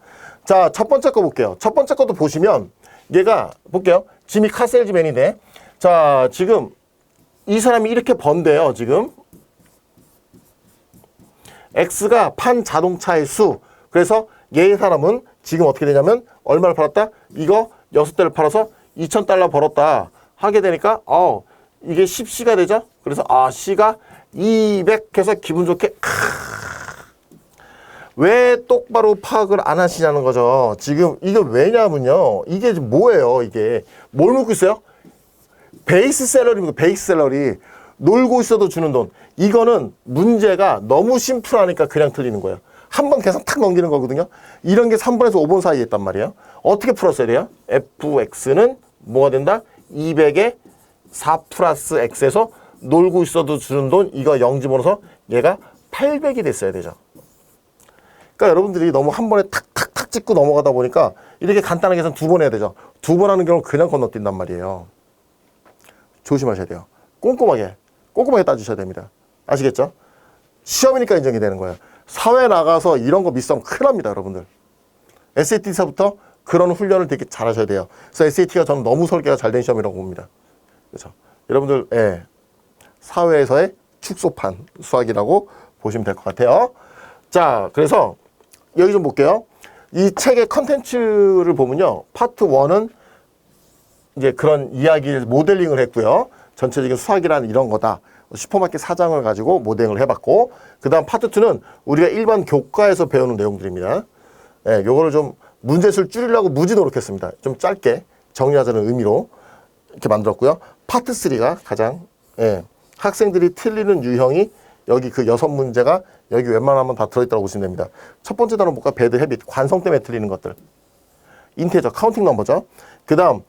[SPEAKER 1] 자, 첫 번째 거 볼게요. 첫 번째 것도 보시면 얘가 볼게요. 지미 카셀즈맨인데 자, 지금 이 사람이 이렇게 번대요. 지금 X가 판 자동차의 수. 그래서 얘의 사람은 지금 어떻게 되냐면 얼마를 팔았다? 이거 6대를 팔아서 2,000달러 벌었다 하게 되니까 이게 10C가 되죠? 그래서 C가 200 해서 기분 좋게 왜 똑바로 파악을 안 하시냐는 거죠. 지금 이거 왜냐면요. 이게 뭐예요? 이게 뭘 묻고 있어요? 베이스 샐러리입니다. 베이스 샐러리. 놀고 있어도 주는 돈. 이거는 문제가 너무 심플하니까 그냥 틀리는 거예요. 한 번 계산 탁 넘기는 거거든요. 이런 게 3번에서 5번 사이에 있단 말이에요. 어떻게 풀었어야 돼요? fx는 뭐가 된다? 200에 4 플러스 x에서 놀고 있어도 주는 돈 이거 0 집어넣어서 얘가 800이 됐어야 되죠. 그러니까 여러분들이 너무 한 번에 탁탁탁 찍고 넘어가다 보니까 이렇게 간단하게 계산 두 번 해야 되죠. 두 번 하는 경우는 그냥 건너뛴단 말이에요. 조심하셔야 돼요. 꼼꼼하게 따주셔야 됩니다. 아시겠죠? 시험이니까 인정이 되는 거예요. 사회 나가서 이런 거 미스하면 큰일 납니다, 여러분들. SAT서부터 그런 훈련을 되게 잘 하셔야 돼요. 그래서 SAT가 저는 너무 설계가 잘 된 시험이라고 봅니다. 그렇죠? 여러분들, 예. 사회에서의 축소판 수학이라고 보시면 될 것 같아요. 자, 그래서 여기 좀 볼게요. 이 책의 컨텐츠를 보면요. 파트 1은 이제 그런 이야기를 모델링을 했고요. 전체적인 수학이란 이런 거다. 슈퍼마켓 사장을 가지고 모델링을 해봤고, 그 다음 파트 2는 우리가 일반 교과에서 배우는 내용들입니다. 예, 요거를 좀 문제수를 줄이려고 무지 노력했습니다. 좀 짧게 정리하자는 의미로 이렇게 만들었고요. 파트 3가 가장, 예, 학생들이 틀리는 유형이 여기 그 6문제가 여기 웬만하면 다 들어있다고 보시면 됩니다. 첫 번째 단어 볼까? 배드 헤빗, 관성 때문에 틀리는 것들. 인테저, 카운팅 넘버죠. 그 다음,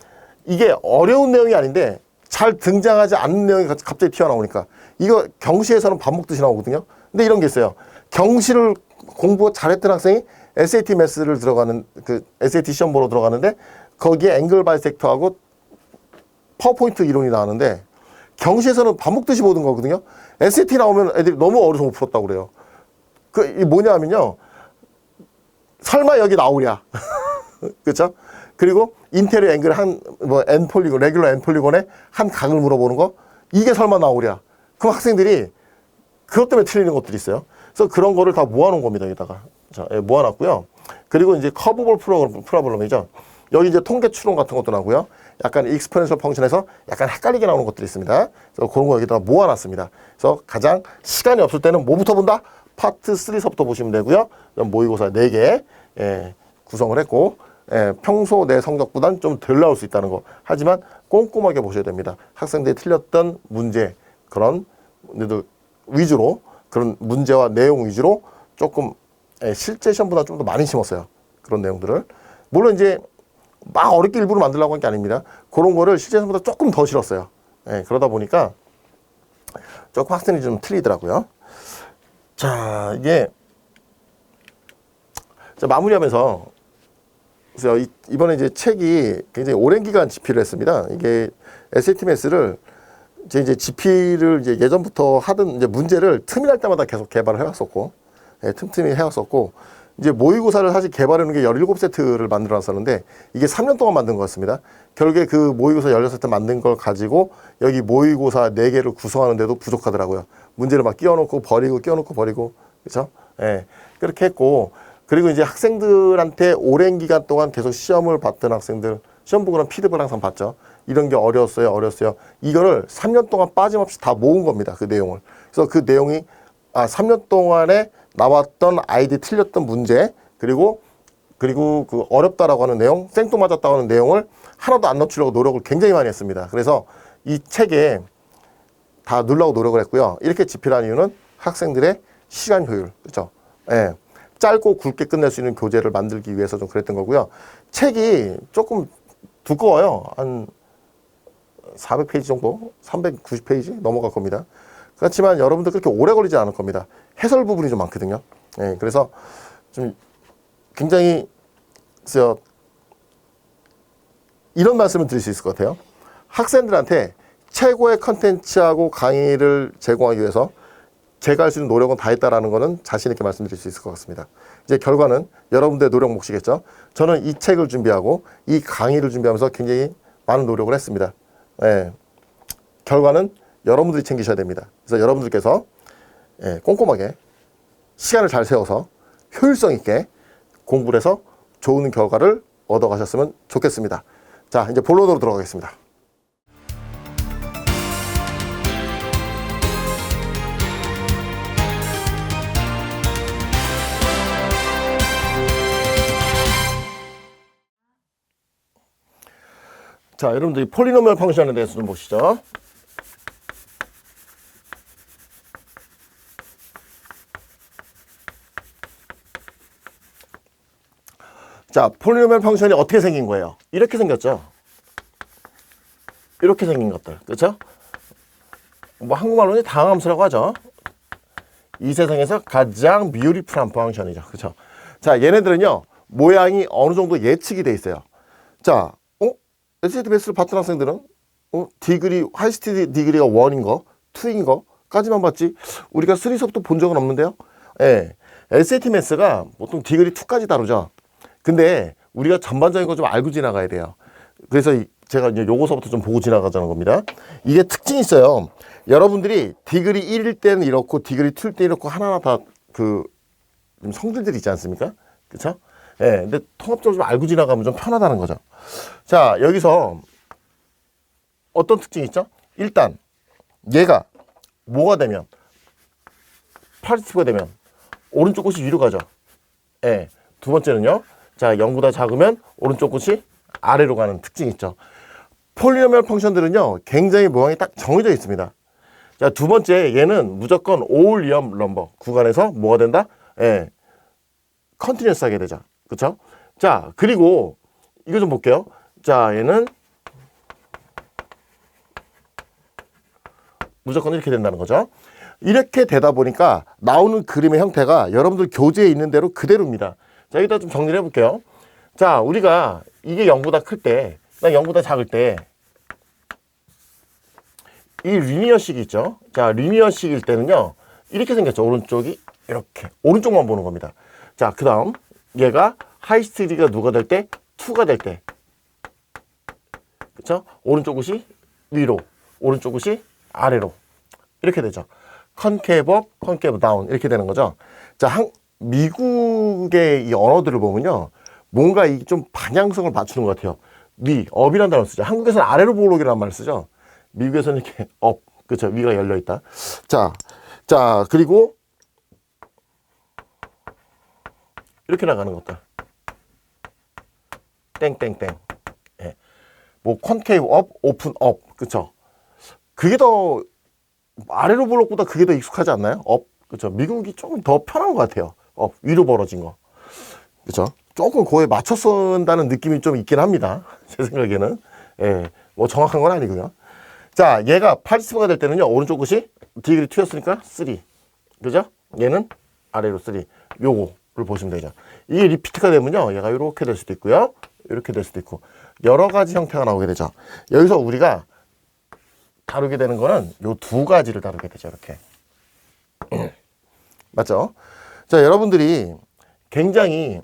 [SPEAKER 1] 이게 어려운 내용이 아닌데 잘 등장하지 않는 내용이 갑자기 튀어나오니까 이거 경시에서는 밥 먹듯이 나오거든요. 근데 이런 게 있어요. 경시를 공부 잘했던 학생이 SAT 매스를 들어가는, 그 SAT 시험 보러 들어가는데 거기에 앵글 바이섹터하고 파워포인트 이론이 나오는데 경시에서는 밥 먹듯이 보는 거거든요. SAT 나오면 애들이 너무 어려서 못 풀었다고 그래요. 이 뭐냐 하면요. 설마 여기 나오랴. 그렇죠? 그리고 인테리어 앵글 N 폴리곤, 레귤러 N 폴리곤에 한 각을 물어보는 거, 이게 설마 나오랴. 그럼 학생들이 그것 때문에 틀리는 것들이 있어요. 그래서 그런 거를 다 모아놓은 겁니다, 여기다가. 자, 예, 모아놨고요. 그리고 이제 커브볼 프로블럼이죠. 여기 이제 통계 추론 같은 것도 나오고요. 약간 익스포넨셜 펑션에서 약간 헷갈리게 나오는 것들이 있습니다. 그래서 그런 거 여기다가 모아놨습니다. 그래서 가장 시간이 없을 때는 뭐부터 본다? 파트 3서부터 보시면 되고요. 모의고사 4개 예, 구성을 했고, 예, 평소 내 성적보다는 좀 덜 나올 수 있다는 거. 하지만 꼼꼼하게 보셔야 됩니다. 학생들이 틀렸던 문제, 그런 위주로, 그런 문제와 내용 위주로 조금 예, 실제 시험보다 좀 더 많이 심었어요. 그런 내용들을. 물론 이제 막 어렵게 일부러 만들려고 한 게 아닙니다. 그런 거를 실제 시험보다 조금 더 실었어요. 예, 그러다 보니까 조금 학생이 좀 틀리더라고요. 자, 이게 자, 마무리하면서 그래서 이번에 이제 책이 굉장히 오랜 기간 집필을 했습니다. 이게 SAT 매스를 이제 집필을 이제 예전부터 하던 이제 문제를 틈이 날 때마다 계속 개발을 해왔었고, 예, 틈틈이 해왔었고, 이제 모의고사를 사실 개발하는 게 17세트를 만들어 놨었는데, 이게 3년 동안 만든 거였습니다. 결국에 그 모의고사 16세트 만든 걸 가지고, 여기 모의고사 4개를 구성하는데도 부족하더라고요. 문제를 막 끼워놓고 버리고, 끼워놓고 버리고, 그쵸? 예. 그렇게 했고, 그리고 이제 학생들한테 오랜 기간 동안 계속 시험을 봤던 학생들, 시험 보고 난 피드백을 항상 봤죠. 이런 게 어려웠어요. 이거를 3년 동안 빠짐없이 다 모은 겁니다. 그 내용을. 그래서 그 내용이 3년 동안에 나왔던 아이들이 틀렸던 문제, 그리고 그 어렵다라고 하는 내용, 생뚱맞았다고 하는 내용을 하나도 안 놓치려고 노력을 굉장히 많이 했습니다. 그래서 이 책에 다 넣으려고 노력을 했고요. 이렇게 집필한 이유는 학생들의 시간 효율, 그렇죠? 예. 짧고 굵게 끝낼 수 있는 교재를 만들기 위해서 좀 그랬던 거고요. 책이 조금 두꺼워요. 한 400페이지 정도? 390페이지 넘어갈 겁니다. 그렇지만 여러분들 그렇게 오래 걸리지 않을 겁니다. 해설 부분이 좀 많거든요. 네, 그래서 좀 굉장히 이런 말씀을 드릴 수 있을 것 같아요. 학생들한테 최고의 컨텐츠하고 강의를 제공하기 위해서 제가 할 수 있는 노력은 다 했다라는 거는 자신 있게 말씀드릴 수 있을 것 같습니다. 이제 결과는 여러분들의 노력 몫이겠죠. 저는 이 책을 준비하고 이 강의를 준비하면서 굉장히 많은 노력을 했습니다. 예. 결과는 여러분들이 챙기셔야 됩니다. 그래서 여러분들께서 꼼꼼하게 시간을 잘 세워서 효율성 있게 공부를 해서 좋은 결과를 얻어가셨으면 좋겠습니다. 자, 이제 본론으로 들어가겠습니다. 자, 여러분들 폴리노미얼 펑션에 대해서 좀 보시죠. 자, 폴리노미얼 펑션이 어떻게 생긴 거예요? 이렇게 생겼죠. 이렇게 생긴 것들, 그렇죠? 뭐 한국말로는 다항함수라고 하죠. 이 세상에서 가장 뷰티풀한 펑션이죠, 그렇죠? 자, 얘네들은요, 모양이 어느 정도 예측이 돼 있어요. 자, SAT 베이스를 봤던 학생들은, 디그리, 하이스트 디그리가 1인 거, 2인 거까지만 봤지, 우리가 3수업도 본 적은 없는데요. 예. SAT 매스가 보통 디그리 2까지 다루죠. 근데 우리가 전반적인 거 좀 알고 지나가야 돼요. 그래서 제가 이제 요거서부터 좀 보고 지나가자는 겁니다. 이게 특징이 있어요. 여러분들이 디그리 1일 때는 이렇고, 디그리 2일 때 이렇고, 하나하나 다 성질들이 있지 않습니까? 그쵸? 예. 근데 통합적으로 좀 알고 지나가면 좀 편하다는 거죠. 자, 여기서 어떤 특징이 있죠? 일단, 얘가 뭐가 되면, 파지티브가 되면, 오른쪽 끝이 위로 가죠. 예. 두 번째는요. 자, 0보다 작으면 오른쪽 끝이 아래로 가는 특징이 있죠. 폴리노미얼 펑션들은요, 굉장히 모양이 딱 정해져 있습니다. 자, 두 번째, 얘는 무조건 올 리얼 넘버 구간에서 뭐가 된다? 예. 컨티뉴어스 하게 되죠. 그쵸? 자, 그리고 이거 좀 볼게요. 자, 얘는 무조건 이렇게 된다는 거죠. 이렇게 되다 보니까 나오는 그림의 형태가 여러분들 교재에 있는 대로 그대로입니다. 자, 여기다 좀 정리를 해볼게요. 자, 우리가 이게 0보다 클 때, 0보다 작을 때, 이 리니어식이 있죠. 자, 리니어식일 때는요, 이렇게 생겼죠. 오른쪽이 이렇게. 오른쪽만 보는 겁니다. 자, 그 다음, 얘가 하이스트 디그리가 누가 될 때? 2가 될 때. 그쵸? 오른쪽 끝이 위로, 오른쪽 끝이 아래로. 이렇게 되죠. 컨케이브 업, 컨케이브 다운. 이렇게 되는 거죠. 자, 미국의 이 언어들을 보면요. 뭔가 이 좀 방향성을 맞추는 것 같아요. 위, 업이라는 단어 쓰죠. 한국에서는 아래로 보록이라는 말을 쓰죠. 미국에서는 이렇게 업, 그쵸. 위가 열려있다. 자, 그리고 이렇게 나가는 것들. 땡땡땡. 예. 뭐 컨케이브 업, 오픈 업. 그쵸. 그게 더 아래로 볼록보다 그게 더 익숙하지 않나요? 업. 그쵸. 미국이 조금 더 편한 것 같아요. 업, 위로 벌어진 거. 그쵸. 조금 그거에 맞춰 쓴다는 느낌이 좀 있긴 합니다. 제 생각에는. 예. 뭐 정확한 건 아니고요. 자, 얘가 파지티브가 될 때는요, 오른쪽 끝이 디그리 2였으니까 3. 그죠? 얘는 아래로 3. 요거를 보시면 되죠. 이게 리피트가 되면요, 얘가 이렇게 될 수도 있고요. 이렇게 될 수도 있고. 여러 가지 형태가 나오게 되죠. 여기서 우리가 다루게 되는 거는 요 두 가지를 다루게 되죠. 이렇게. 맞죠? 자, 여러분들이 굉장히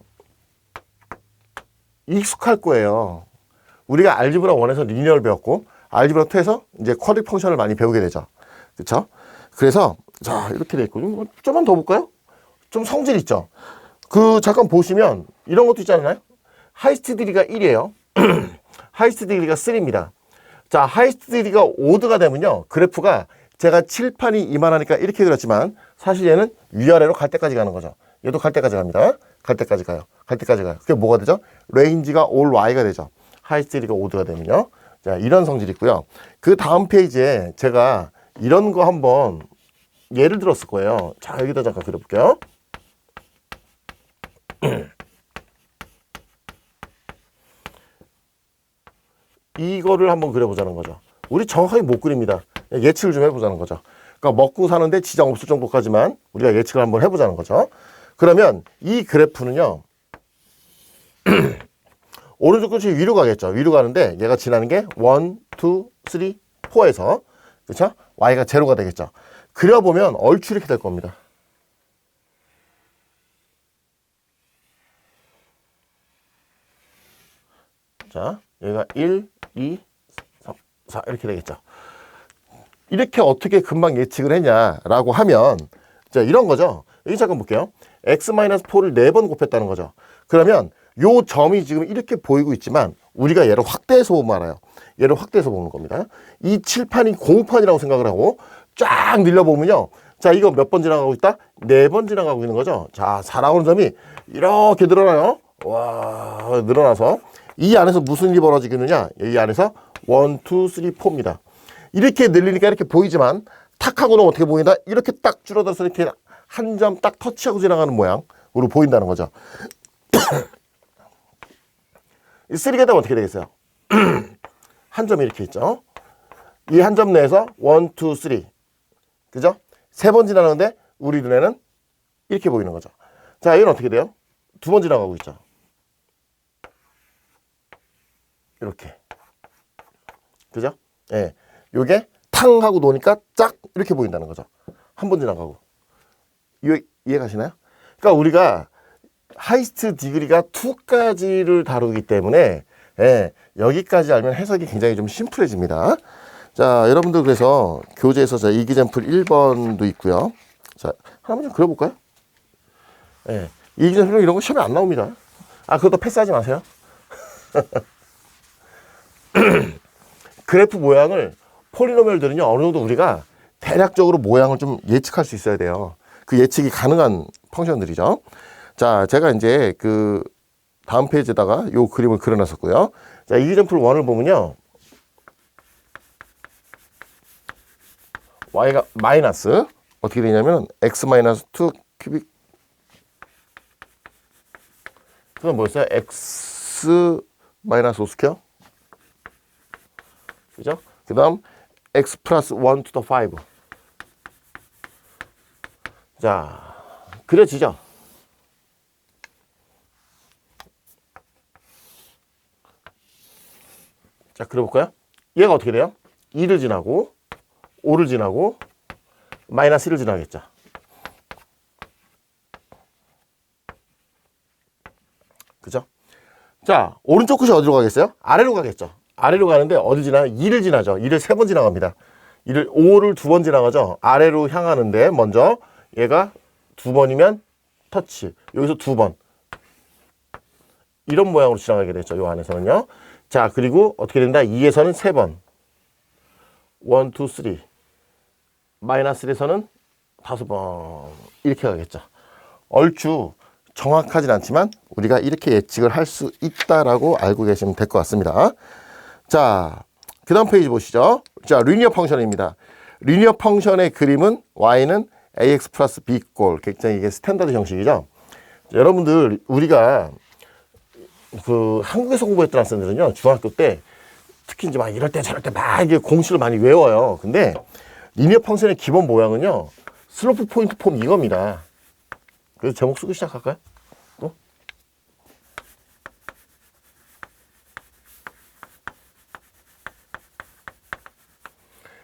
[SPEAKER 1] 익숙할 거예요. 우리가 알지브라 1에서 리니어를 배웠고, 알지브라 2에서 이제 쿼드릭 펑션을 많이 배우게 되죠. 그쵸? 그래서, 자, 이렇게 돼 있고, 좀만 더 볼까요? 좀 성질 있죠? 잠깐 보시면, 이런 것도 있잖아요? 하이스트 디그리가 1이에요. 하이스트 디그리가 3입니다. 자, 하이스트 디그리가 오드가 되면요, 그래프가 제가 칠판이 이만하니까 이렇게 그렸지만, 사실 얘는 위아래로 갈 때까지 가는 거죠. 얘도 갈 때까지 갑니다. 갈 때까지 가요. 갈 때까지 가요. 그게 뭐가 되죠? 레인지가 all y가 되죠. 하이스트 디그리가 오드가 되면요. 자, 이런 성질이 있고요. 그 다음 페이지에 제가 이런 거 한번 예를 들었을 거예요. 자, 여기다 잠깐 그려볼게요. 이거를 한번 그려보자는 거죠. 우리 정확하게 못 그립니다. 예측을 좀 해보자는 거죠. 그러니까 먹고 사는데 지장 없을 정도까지만 우리가 예측을 한번 해보자는 거죠. 그러면 이 그래프는요. 오른쪽 끝이 위로 가겠죠. 위로 가는데 얘가 지나는 게 1, 2, 3, 4에서 그렇죠? y가 제로가 되겠죠. 그려보면 얼추 이렇게 될 겁니다. 자, 여기가 1, 2, 3, 4 이렇게 되겠죠. 이렇게 어떻게 금방 예측을 했냐라고 하면 자, 이런 거죠. 여기 잠깐 볼게요. x-4를 4번 곱했다는 거죠. 그러면 요 점이 지금 이렇게 보이고 있지만 우리가 얘를 확대해서 보면 알아요. 얘를 확대해서 보는 겁니다. 이 칠판이 공판이라고 생각을 하고 쫙 늘려보면요. 자, 이거 몇 번 지나가고 있다? 4번 지나가고 있는 거죠. 자, 4 나오는 점이 이렇게 늘어나요. 와, 늘어나서 이 안에서 무슨 일이 벌어지겠느냐? 이 안에서 1, 2, 3, 4입니다. 이렇게 늘리니까 이렇게 보이지만 탁 하고는 어떻게 보인다? 이렇게 딱 줄어들어서 이렇게 한 점 딱 터치하고 지나가는 모양으로 보인다는 거죠. 이 3가 되면 어떻게 되겠어요? 한 점이 이렇게 있죠. 이 한 점 내에서 1, 2, 3. 그죠? 3번 지나가는데 우리 눈에는 이렇게 보이는 거죠. 자, 이건 어떻게 돼요? 두 번 지나가고 있죠. 이렇게. 그죠? 예. 요게 탕 하고 놓으니까 짝 이렇게 보인다는 거죠. 한 번 지나가고. 이해 가시나요? 그러니까 우리가 하이스트 디그리가 2까지를 다루기 때문에 예, 여기까지 알면 해석이 굉장히 좀 심플해집니다. 자, 여러분들 그래서 교재에서 자, 이기잼플 1번도 있고요. 자, 하나만 좀 그려볼까요? 예, 이기잼플 이런 거 시험에 안 나옵니다. 아, 그것도 패스하지 마세요. 그래프 모양을 폴리노미얼들은요 어느 정도 우리가 대략적으로 모양을 좀 예측할 수 있어야 돼요. 그 예측이 가능한 펑션들이죠. 자, 제가 이제 그 다음 페이지에다가 요 그림을 그려놨었고요. 자, 이기잼플 1을 보면요, y가 마이너스 어떻게 되냐면 x 마이너스 2 큐빅, 그건 뭐였어요? x 마이너스 5 스퀘어, 그죠? 그 다음 x 플러스 1 to the 5. 자, 그려지죠? 자, 그려볼까요? 얘가 어떻게 돼요? 2를 지나고 5를 지나고 마이너스 1을 지나겠죠. 그죠? 자, 오른쪽 끝이 어디로 가겠어요? 아래로 가겠죠. 아래로 가는데 어디 지나요? 2를 지나죠. 2를 3번 지나갑니다. 5를 2번 지나가죠. 아래로 향하는데 먼저 얘가 2번이면 터치. 여기서 2번. 이런 모양으로 지나가게 되죠. 요 안에서는요. 자, 그리고 어떻게 된다? 2에서는 3번. 1, 2, 3. 마이너스 1에서는 5번. 이렇게 가겠죠. 얼추 정확하진 않지만 우리가 이렇게 예측을 할 수 있다라고 알고 계시면 될 것 같습니다. 자, 그 다음 페이지 보시죠. 자, 리니어 펑션입니다. 리니어 펑션의 그림은 y는 ax 플러스 b 꼴. 굉장히 이게 스탠다드 형식이죠. 자, 여러분들 우리가 그 한국에서 공부했던 학생들은요, 중학교 때 특히 이제 막 이럴 때 저럴 때 막 이게 공식을 많이 외워요. 근데 리니어 펑션의 기본 모양은요, 슬로프 포인트 폼 이겁니다. 그래서 제목 쓰고 시작할까요? 또?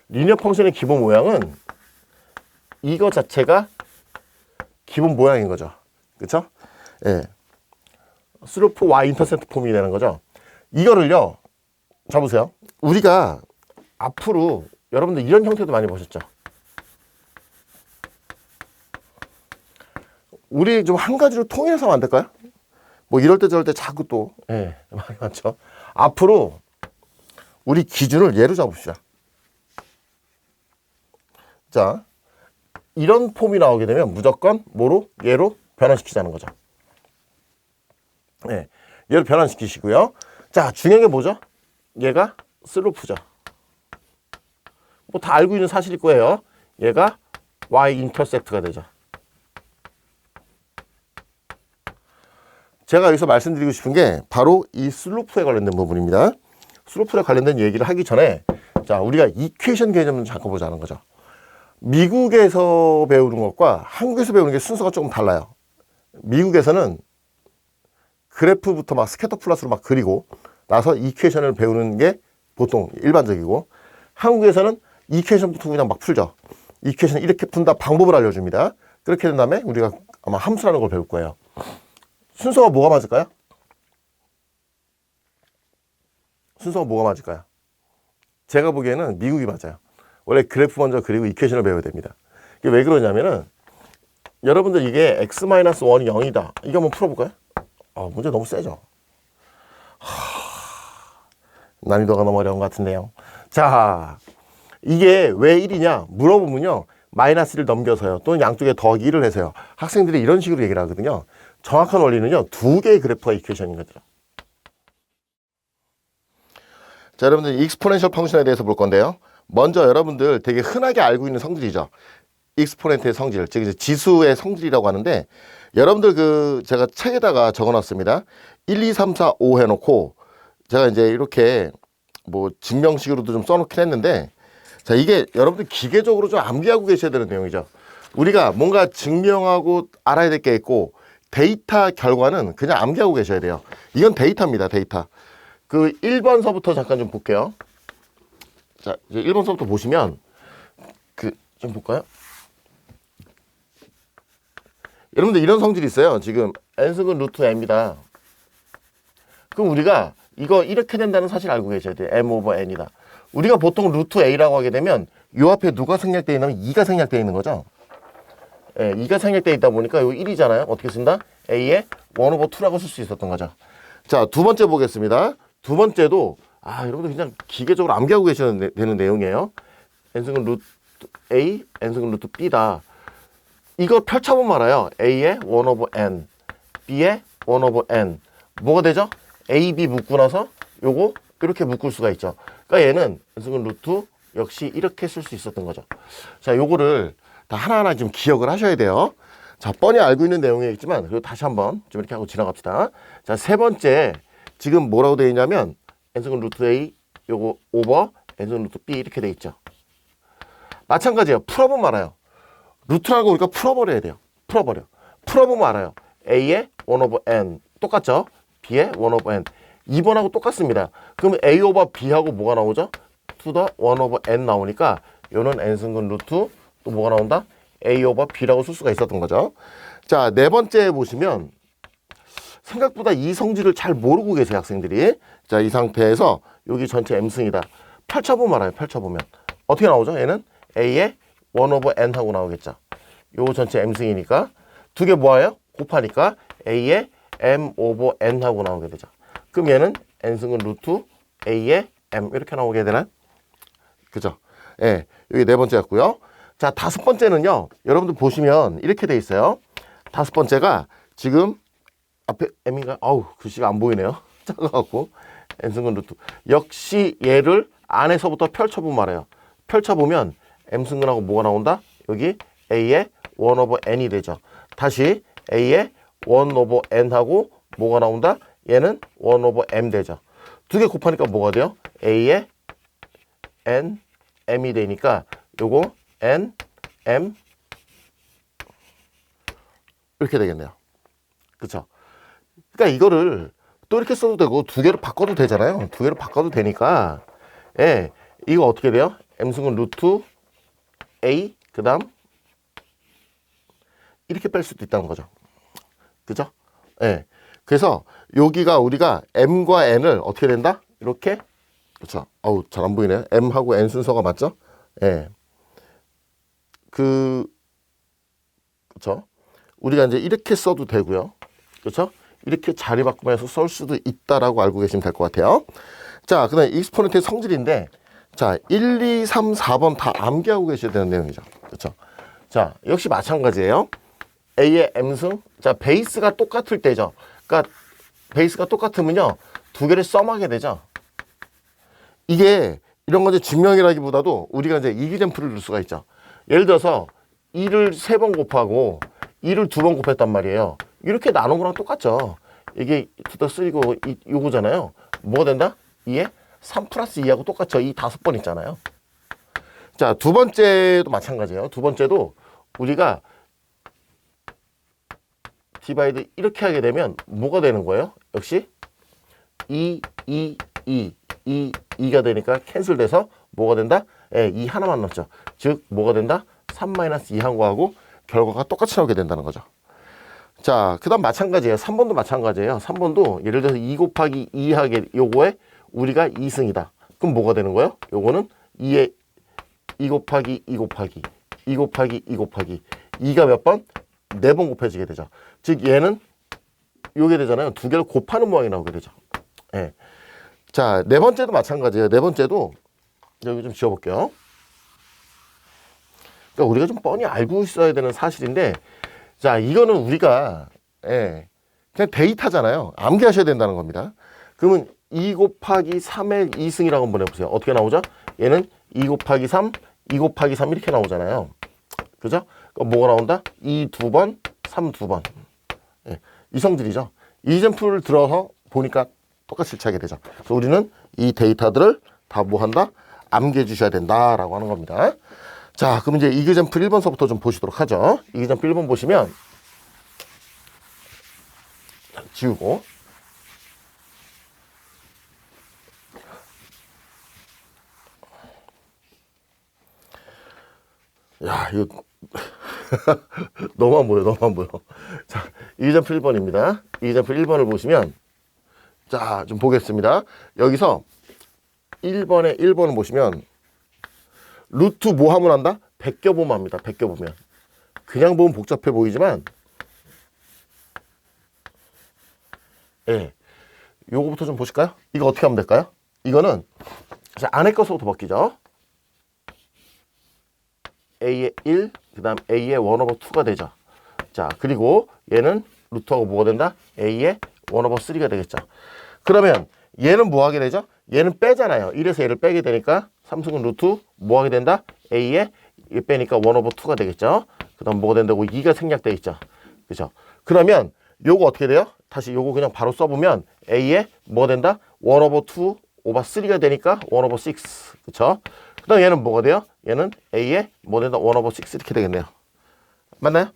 [SPEAKER 1] 리니어 펑션의 기본 모양은 이거 자체가 기본 모양인 거죠. 그쵸? 예. 슬로프 y 인터셉트 폼이 되는 거죠. 이거를요, 자 보세요. 우리가 앞으로 여러분들 이런 형태도 많이 보셨죠. 우리 좀 한 가지로 통일해서 하면 안 될까요? 뭐 이럴 때 저럴 때 자꾸 또 예, 많이 많죠. 앞으로 우리 기준을 얘로 잡읍시다. 자, 이런 폼이 나오게 되면 무조건 뭐로? 얘로 변환시키자는 거죠. 예, 얘를 변환시키시고요. 자, 중요한 게 뭐죠? 얘가 슬로프죠. 뭐 다 알고 있는 사실일 거예요. 얘가 y 인터셉트가 되죠. 제가 여기서 말씀드리고 싶은 게 바로 이 슬로프에 관련된 부분입니다. 슬로프에 관련된 얘기를 하기 전에 자, 우리가 이퀘이션 개념을 잠깐 보자는 거죠. 미국에서 배우는 것과 한국에서 배우는 게 순서가 조금 달라요. 미국에서는 그래프부터 막 스캐터 플러스로 막 그리고 나서 이퀘이션을 배우는 게 보통 일반적이고, 한국에서는 이퀘이션부터 그냥 막 풀죠. 이퀘이션 이렇게 푼다 방법을 알려줍니다. 그렇게 된 다음에 우리가 아마 함수라는 걸 배울 거예요. 순서가 뭐가 맞을까요? 순서가 뭐가 맞을까요? 제가 보기에는 미국이 맞아요. 원래 그래프 먼저 그리고 이퀘이션을 배워야 됩니다. 이게 왜 그러냐면은 여러분들 이게 x-1이 0이다. 이거 한번 풀어볼까요? 문제 너무 세죠? 난이도가 너무 어려운 것 같은데요. 자, 이게 왜 1이냐 물어보면요, 마이너스를 넘겨서요, 또는 양쪽에 더하기 1을 해서요. 학생들이 이런 식으로 얘기를 하거든요. 정확한 원리는요, 두 개의 그래프가 이퀘이션인 거죠. 자, 여러분들 익스포넨셜 펑션에 대해서 볼 건데요. 먼저 여러분들 되게 흔하게 알고 있는 성질이죠. 익스포넨트의 성질, 즉 이제 지수의 성질이라고 하는데, 여러분들 그 제가 책에다가 적어놨습니다. 1, 2, 3, 4, 5 해놓고 제가 이제 이렇게 뭐 증명식으로도 좀 써놓긴 했는데, 자, 이게 여러분들 기계적으로 좀 암기하고 계셔야 되는 내용이죠. 우리가 뭔가 증명하고 알아야 될 게 있고 데이터 결과는 그냥 암기하고 계셔야 돼요. 이건 데이터입니다. 데이터. 그 1번서부터 잠깐 좀 볼게요. 자, 이제 1번서부터 보시면 좀 볼까요? 여러분들 이런 성질이 있어요. 지금 n승은 루트 m이다. 그럼 우리가 이거 이렇게 된다는 사실 알고 계셔야 돼요. m 오버 n이다. 우리가 보통 루트 a라고 하게 되면 요 앞에 누가 생략되어 있냐면 2가 생략되어 있는 거죠. 예, 2가 생략되어 있다 보니까 요 1이잖아요. 어떻게 쓴다? a의 1 오버 2라고 쓸 수 있었던 거죠. 자, 두 번째 보겠습니다. 두 번째도 여러분들 그냥 기계적으로 암기하고 계셔야 되는 내용이에요. n승은 루트 a, n승은 루트 b다. 이거 펼쳐보면 알아요. a의 1 오버 n, b의 1 오버 n. 뭐가 되죠? a, b 묶고 나서 요거 이렇게 묶을 수가 있죠. 그러니까 얘는 n승은 루트 역시 이렇게 쓸 수 있었던 거죠. 자, 요거를 다 하나하나 좀 기억을 하셔야 돼요. 자, 뻔히 알고 있는 내용이겠지만 그리고 다시 한번 좀 이렇게 하고 지나갑시다. 자, 세 번째 지금 뭐라고 되어 있냐면 n승은 루트 a 요거 오버 n승은 루트 b 이렇게 되어 있죠. 마찬가지예요. 풀어보면 알아요. 루트라고 우리가 풀어버려야 돼요. 풀어보면 알아요. a의 1 오버 n 똑같죠? b의 1 오버 n 2번하고 똑같습니다. 그럼 a 오버 b하고 뭐가 나오죠? to the 1 오버 n 나오니까 요는 n승근 루트 또 뭐가 나온다? a 오버 b라고 쓸 수가 있었던 거죠. 자, 네 번째 보시면 생각보다 이 성질을 잘 모르고 계세요, 학생들이. 자, 이 상태에서 여기 전체 m승이다. 펼쳐보면 알아요. 펼쳐보면 어떻게 나오죠? 얘는 a의 1 오버 n 하고 나오겠죠. 요 전체 m승이니까 두 개 모아요? 곱하니까 a의 m 오버 n 하고 나오게 되죠. 그럼 얘는 n승은 루트 a의 m 이렇게 나오게 되나? 그죠? 예, 여기 네 번째였고요. 자, 다섯 번째는요. 여러분들 보시면 이렇게 돼 있어요. 다섯 번째가 지금 앞에 m인가? 글씨가 안 보이네요. 작아갖고 n승은 루트. 역시 얘를 안에서부터 펼쳐보면 말해요. 펼쳐보면 m승근하고 뭐가 나온다? 여기 a의 1 오버 n이 되죠. 다시 a의 1 오버 n하고 뭐가 나온다? 얘는 1 오버 m 되죠. 두 개 곱하니까 뭐가 돼요? a의 n, m이 되니까 요거 n, m 이렇게 되겠네요. 그쵸? 그러니까 이거를 또 이렇게 써도 되고 두 개로 바꿔도 되잖아요. 두 개로 바꿔도 되니까 이거 어떻게 돼요? m승은 루트 a 그 다음 이렇게 뺄 수도 있다는 거죠. 그죠? 그래서 여기가 우리가 m과 n을 어떻게 된다? 이렇게. 그렇죠. 잘 안 보이네. m하고 n 순서가 맞죠? 그렇죠. 우리가 이제 이렇게 써도 되고요. 그렇죠? 이렇게 자리 바꾸면서 쓸 수도 있다라고 알고 계시면 될 것 같아요. 자, 그다음에 익스포넨트의 성질인데, 자, 1, 2, 3, 4번 다 암기하고 계셔야 되는 내용이죠. 그렇죠? 자, 역시 마찬가지예요. a의 m승. 자, 베이스가 똑같을 때죠. 그러니까 베이스가 똑같으면요, 두 개를 썸하게 되죠. 이게 이런 거 이제 증명이라기보다도 우리가 이제 이기잼플을 넣을 수가 있죠. 예를 들어서 2를 3번 곱하고 2를 2번 곱했단 말이에요. 이렇게 나눈 거랑 똑같죠. 이게 투더 3고 요거잖아요. 뭐가 된다? 2에 3 플러스 2하고 똑같죠. 이 5번 있잖아요. 자, 두 번째도 마찬가지예요. 두 번째도 우리가 디바이드 이렇게 하게 되면 뭐가 되는 거예요? 역시 2가 되니까 캔슬돼서 뭐가 된다? 2 하나만 넣었죠. 즉 뭐가 된다? 3-2 한 거하고 결과가 똑같이 나오게 된다는 거죠. 자, 그 다음 마찬가지예요. 3번도 마찬가지예요. 3번도 예를 들어서 2 곱하기 2 하게 요거에 우리가 2승이다. 그럼 뭐가 되는 거예요? 요거는 2에 2 곱하기 2 곱하기 2 곱하기 2 곱하기 2가 몇 번? 4번 곱해지게 되죠. 즉 얘는 요게 되잖아요. 두 개를 곱하는 모양이 나오게 되죠. 자, 네 번째도 마찬가지예요. 네 번째도 여기 좀 지워볼게요. 그러니까 우리가 좀 뻔히 알고 있어야 되는 사실인데, 자, 이거는 우리가 그냥 데이터잖아요. 암기하셔야 된다는 겁니다. 그러면 2 곱하기 3의 2승이라고 한번 해보세요. 어떻게 나오죠? 얘는 2 곱하기 3, 2 곱하기 3 이렇게 나오잖아요. 그죠? 그럼 뭐가 나온다? 2 2번, 3 2번. 이 성질이죠. 이젠플을 들어서 보니까 똑같이 일치하게 되죠. 그래서 우리는 이 데이터들을 다 뭐 한다? 암기해 주셔야 된다라고 하는 겁니다. 자, 그럼 이제 이기잼플 1번서부터 좀 보시도록 하죠. 이기잼플 1번 보시면 지우고. 야, 이거 너무 안 보여, 너무 안 보여. 자, 이기점표 1번입니다. 이기점표 1번을 보시면, 자, 좀 보겠습니다. 여기서 1번을 보시면, 루트 뭐 하면 한다? 베껴보면 합니다. 베껴보면. 그냥 보면 복잡해 보이지만, 예. 요거부터 좀 보실까요? 이거 어떻게 하면 될까요? 이거는, 자, 안에 것부터 벗기죠. a의 1, 그 다음 a의 1 over 2가 되죠. 자, 그리고 얘는 루트하고 뭐가 된다? a의 1 over 3가 되겠죠. 그러면 얘는 뭐 하게 되죠? 얘는 빼잖아요. 1에서 얘를 빼게 되니까 삼승은 루트 뭐 하게 된다? a의 1 빼니까 1 over 2가 되겠죠. 그 다음 뭐가 된다고? 2가 생략되어 있죠. 그죠? 그러면 요거 어떻게 돼요? 다시 요거 그냥 바로 써보면 a의 뭐가 된다? 1 over 2 over 3가 되니까 1 over 6. 그쵸? 그 다음 얘는 뭐가 돼요? 얘는 a의 뭐 된다? 1 over 6 이렇게 되겠네요. 맞나요?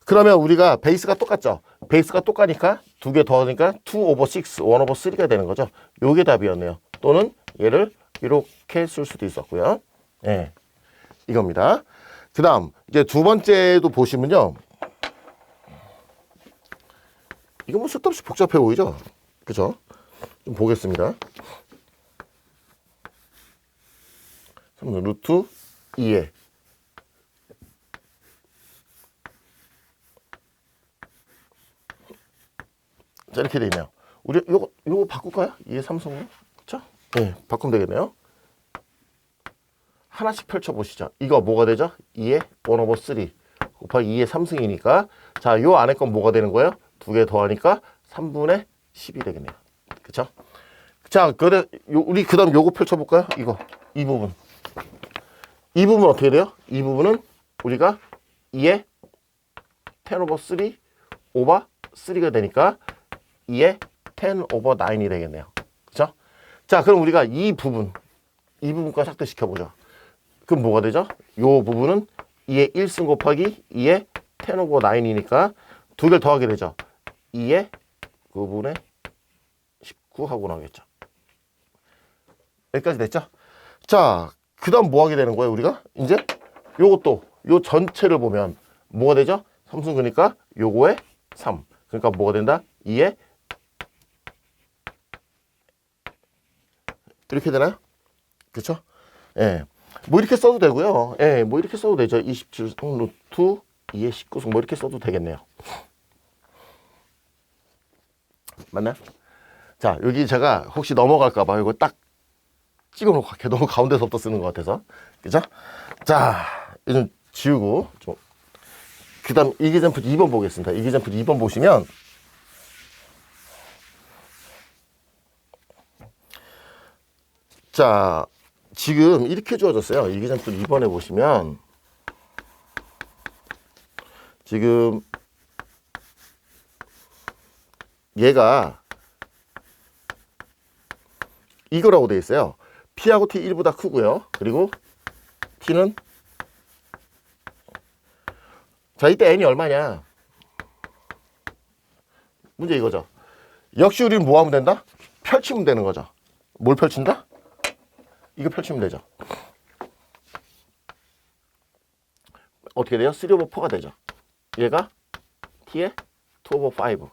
[SPEAKER 1] 그러면 우리가 베이스가 똑같죠? 베이스가 똑같으니까 두 개 더하니까 2 over 6, 1 over 3가 되는 거죠. 요게 답이었네요. 또는 얘를 이렇게 쓸 수도 있었고요. 예, 이겁니다. 그 다음 이제 두 번째도 보시면요. 이거 뭐 쓸데없이 복잡해 보이죠? 그죠? 좀 보겠습니다. 루트 2에 자, 이렇게 돼 있네요. 우리 요거 바꿀까요? 2의 삼성으로? 그쵸? 네, 바꾸면 되겠네요. 하나씩 펼쳐보시죠. 이거 뭐가 되죠? 2의 1 over 3 곱하기 2의 3승이니까 자, 요 안에 건 뭐가 되는 거예요? 두 개 더하니까 3분의 10이 되겠네요. 그쵸? 자, 그래, 우리 그 다음 요거 펼쳐볼까요? 이거, 이 부분. 이 부분 어떻게 돼요? 이 부분은 우리가 2의 10 over 3 over 3가 되니까 2의 10 over 9이 되겠네요. 그쵸? 자, 그럼 우리가 이 부분까지 확대시켜보죠. 그럼 뭐가 되죠? 요 부분은 2의 1승 곱하기 2의 10 over 9이니까 두 개를 더하게 되죠. 2의 9분의 19 하고 나오겠죠. 여기까지 됐죠? 자, 그 다음 뭐 하게 되는 거예요, 우리가? 이제 요것도, 요 전체를 보면 뭐가 되죠? 3승 그러니까 요거에 3. 그러니까 뭐가 된다? 2에 이렇게 되나요? 그쵸? 예. 뭐 이렇게 써도 되고요. 예, 뭐 이렇게 써도 되죠. 27승 루트 2의 19승 뭐 이렇게 써도 되겠네요. 맞나요? 자, 여기 제가 혹시 넘어갈까봐 이거 딱 찍어놓고 갈게요. 너무 가운데서부터 쓰는 것 같아서. 그죠? 자, 이거 좀 지우고, 좀. 그 다음 이기점표 2번 보겠습니다. 이기점표 2번 보시면, 자, 지금 이렇게 주어졌어요. 이기점표 2번에 보시면, 지금, 얘가 이거라고 되어 있어요. P하고 T 1보다 크고요. 그리고 T는 자, 이때 N이 얼마냐? 문제 이거죠. 역시 우리는 뭐 하면 된다? 펼치면 되는 거죠. 뭘 펼친다? 이거 펼치면 되죠. 어떻게 돼요? 3 over 4가 되죠. 얘가 T의 2 over 5.